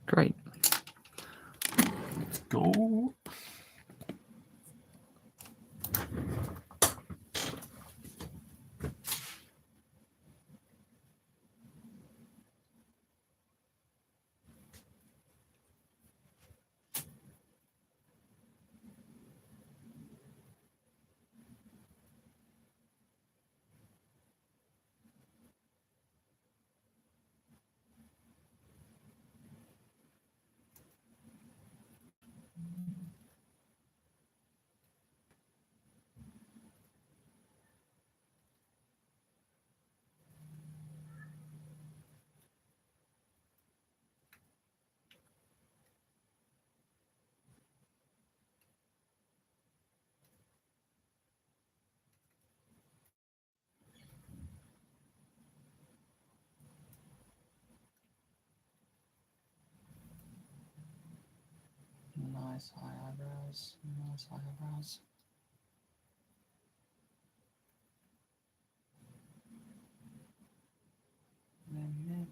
Great. Let's go. Nice high eyebrows. Nice high eyebrows. There.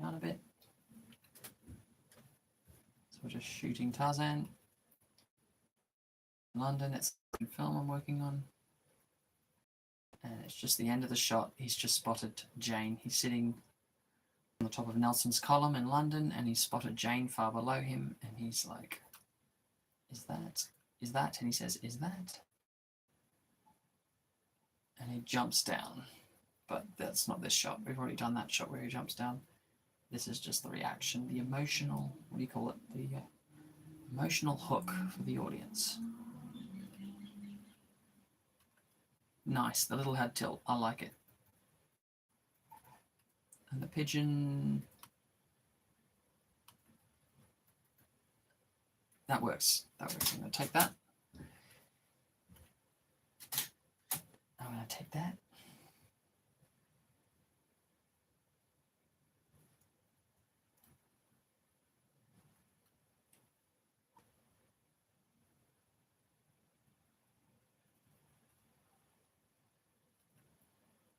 down a bit. So we're just shooting Tarzan. London, it's a film I'm working on. And it's just the end of the shot. He's just spotted Jane. He's sitting on the top of Nelson's column in London, and he's spotted Jane far below him, and he's like, is that? Is that? And he says, is that? And he jumps down. But that's not this shot. We've already done that shot where he jumps down. This is just the reaction, the emotional, what do you call it? The emotional hook for the audience. Nice, the little head tilt, I like it. And the pigeon, that works. That works. I'm going to take that. I'm going to take that.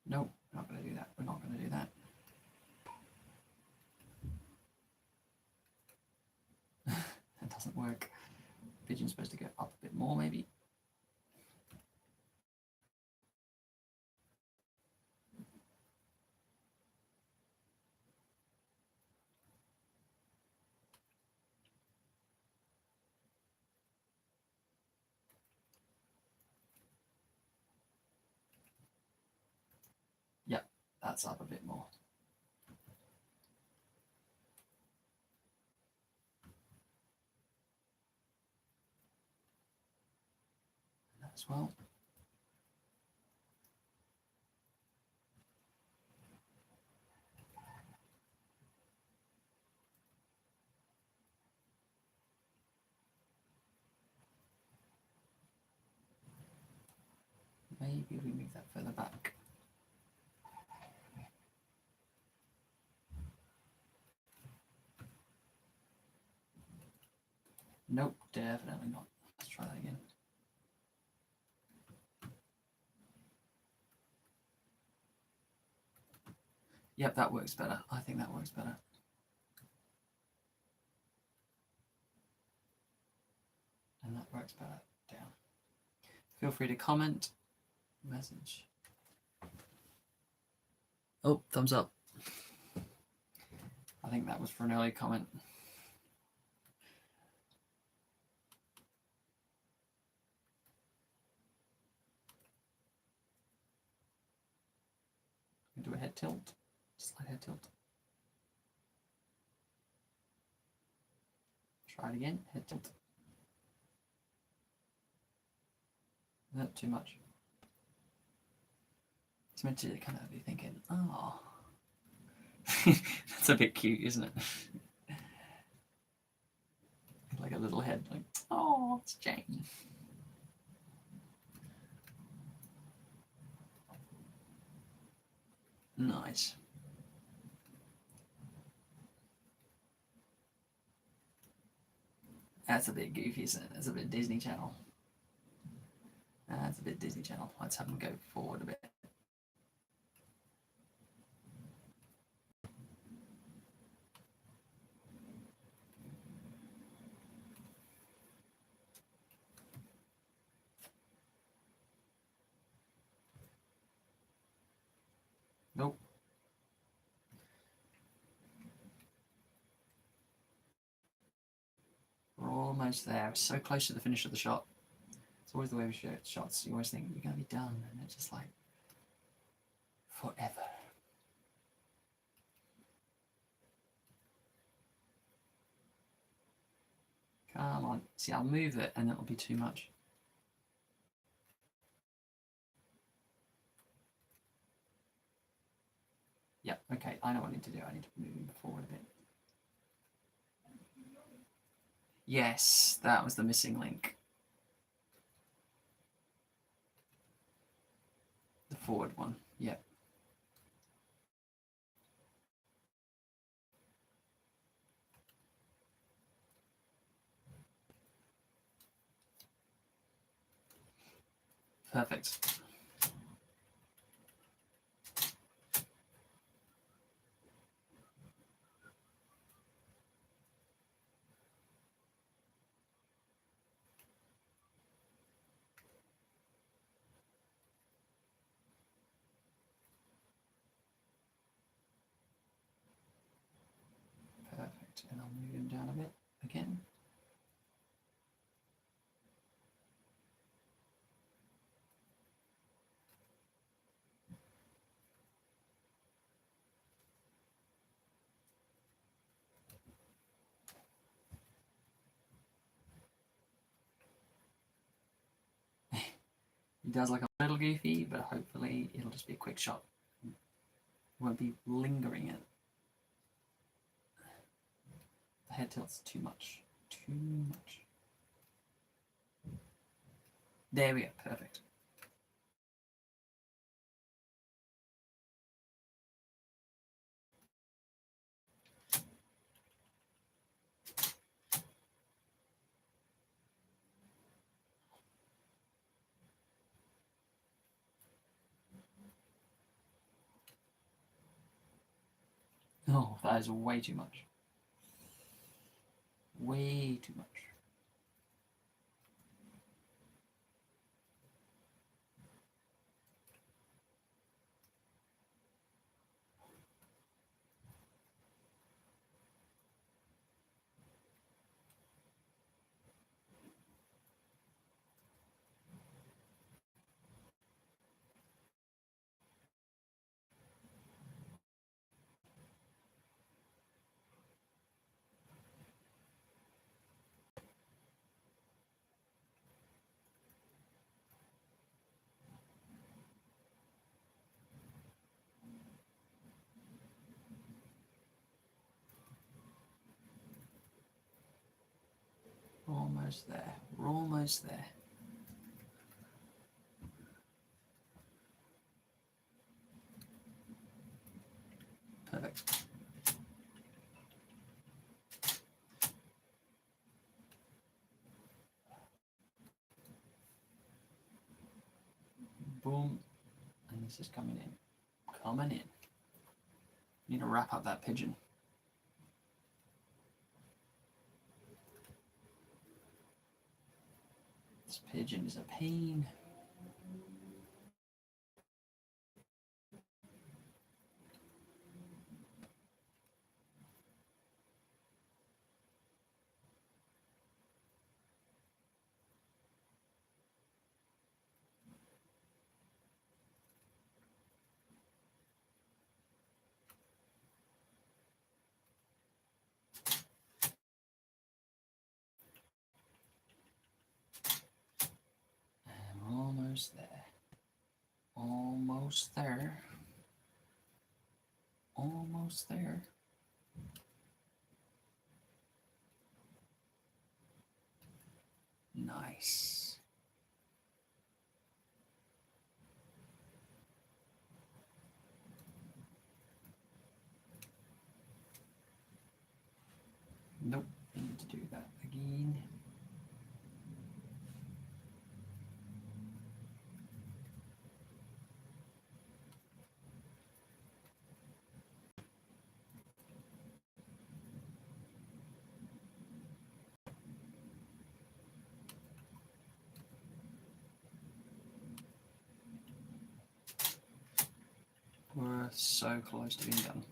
Nope, not going to do that. We're not going to do that. That doesn't work. Pigeon's supposed to go up a bit more, maybe. Yep, that's up a bit more. That as well. Maybe we move that further back. Nope, definitely not. Let's try that again. Yep, that works better. I think that works better. And that works better down. Feel free to comment. Message. Oh, thumbs up. I think that was for an early comment. Do a head tilt. Slight head tilt. Try it again. Head tilt. Not too much. It's meant to kind of be thinking, oh, that's a bit cute, isn't it? Like a little head, like, oh, it's Jane. Nice. That's a bit goofy, isn't it? That's a bit Disney Channel. That's a bit Disney Channel. Let's have them go forward a bit. Nope. We're almost there. We're so close to the finish of the shot. It's always the way we shoot shots. You always think you're going to be done, and it's just like forever. Come on. See, I'll move it, and it'll be too much. Yep, okay, I know what I need to do. I need to move him forward a bit. Yes, that was the missing link. The forward one, yep. Perfect. I'll move him down a bit again. He does look a little goofy, but hopefully it'll just be a quick shot. Won't be lingering it. The head tilt's too much. Too much. There we go. Perfect. Oh, that is way too much. Way too much. Almost there. We're almost there. Perfect. Boom. And this is coming in. Coming in. Need to wrap up that pigeon. This pigeon is a pain. And we're almost there. Almost there. Almost there. Nice. Nope, I need to do that again. We're so close to being done.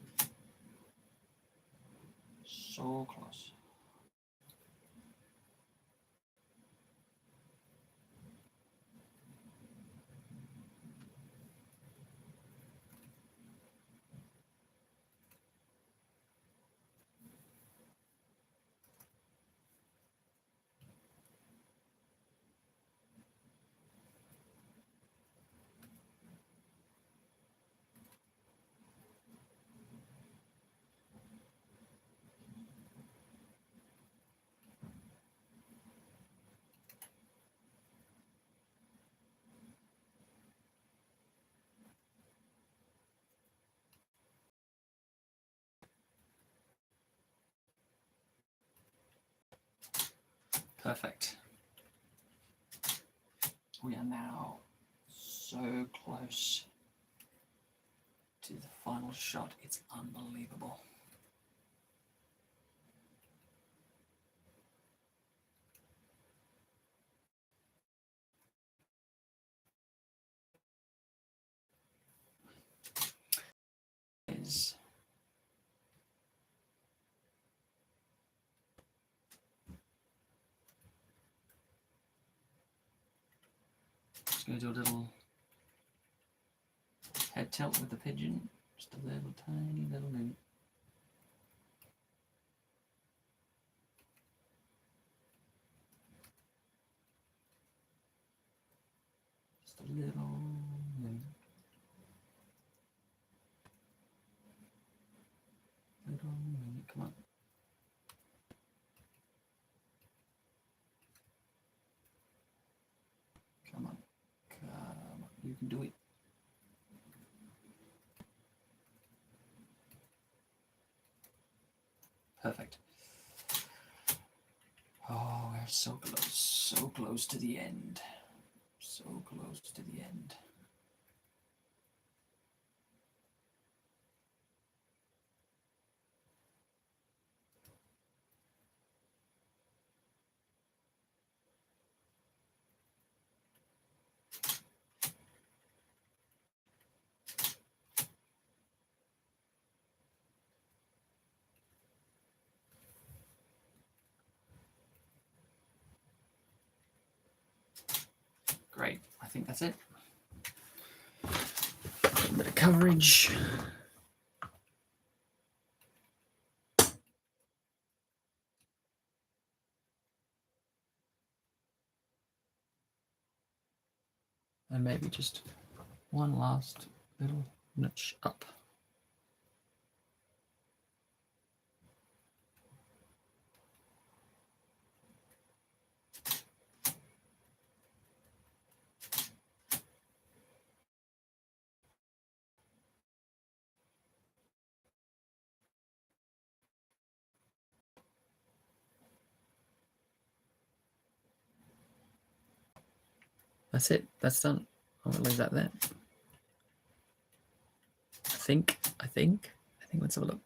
So close. Perfect. We are now so close to the final shot. It's unbelievable. Is Just going to do a little head tilt with the pigeon. Just a little tiny little move. Just a little move. Little move. Come on. Come on. Come on. You can do it. Perfect. Oh, we're so close to the end. So close to the end. Great, I think that's it. A little bit of coverage. And maybe just one last little notch up. That's it. That's done. I'm gonna leave that there. I think. Let's have a look.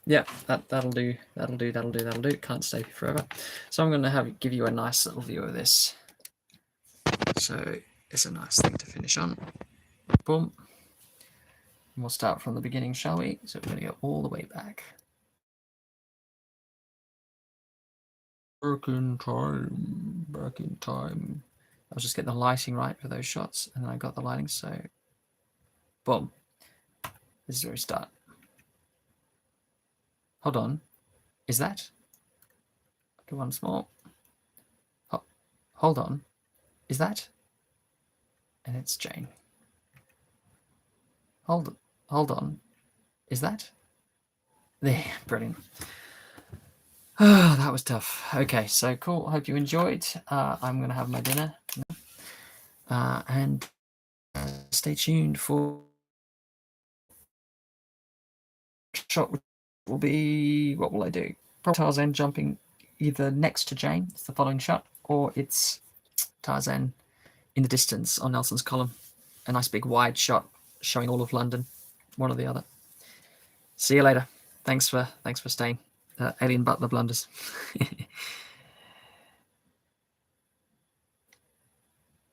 Yeah, that'll do. That'll do. Can't stay here forever. So I'm gonna give you a nice little view of this. So it's a nice thing to finish on. Boom. And we'll start from the beginning, shall we? So we're gonna go all the way back. Back in time. I was just getting the lighting right for those shots, and then I got the lighting, so boom. This is where we start. Hold on. Is that? Do once more. Hold on. Is that? And it's Jane. Hold on. Is that? There, brilliant. Oh, that was tough. Okay, so cool. I hope you enjoyed. I'm going to have my dinner now. And stay tuned for shot will be, what will I do? Probably Tarzan jumping either next to Jane, it's the following shot, or it's Tarzan in the distance on Nelson's column. A nice big wide shot showing all of London, one or the other. See you later. Thanks for staying. Alien Butler blunders.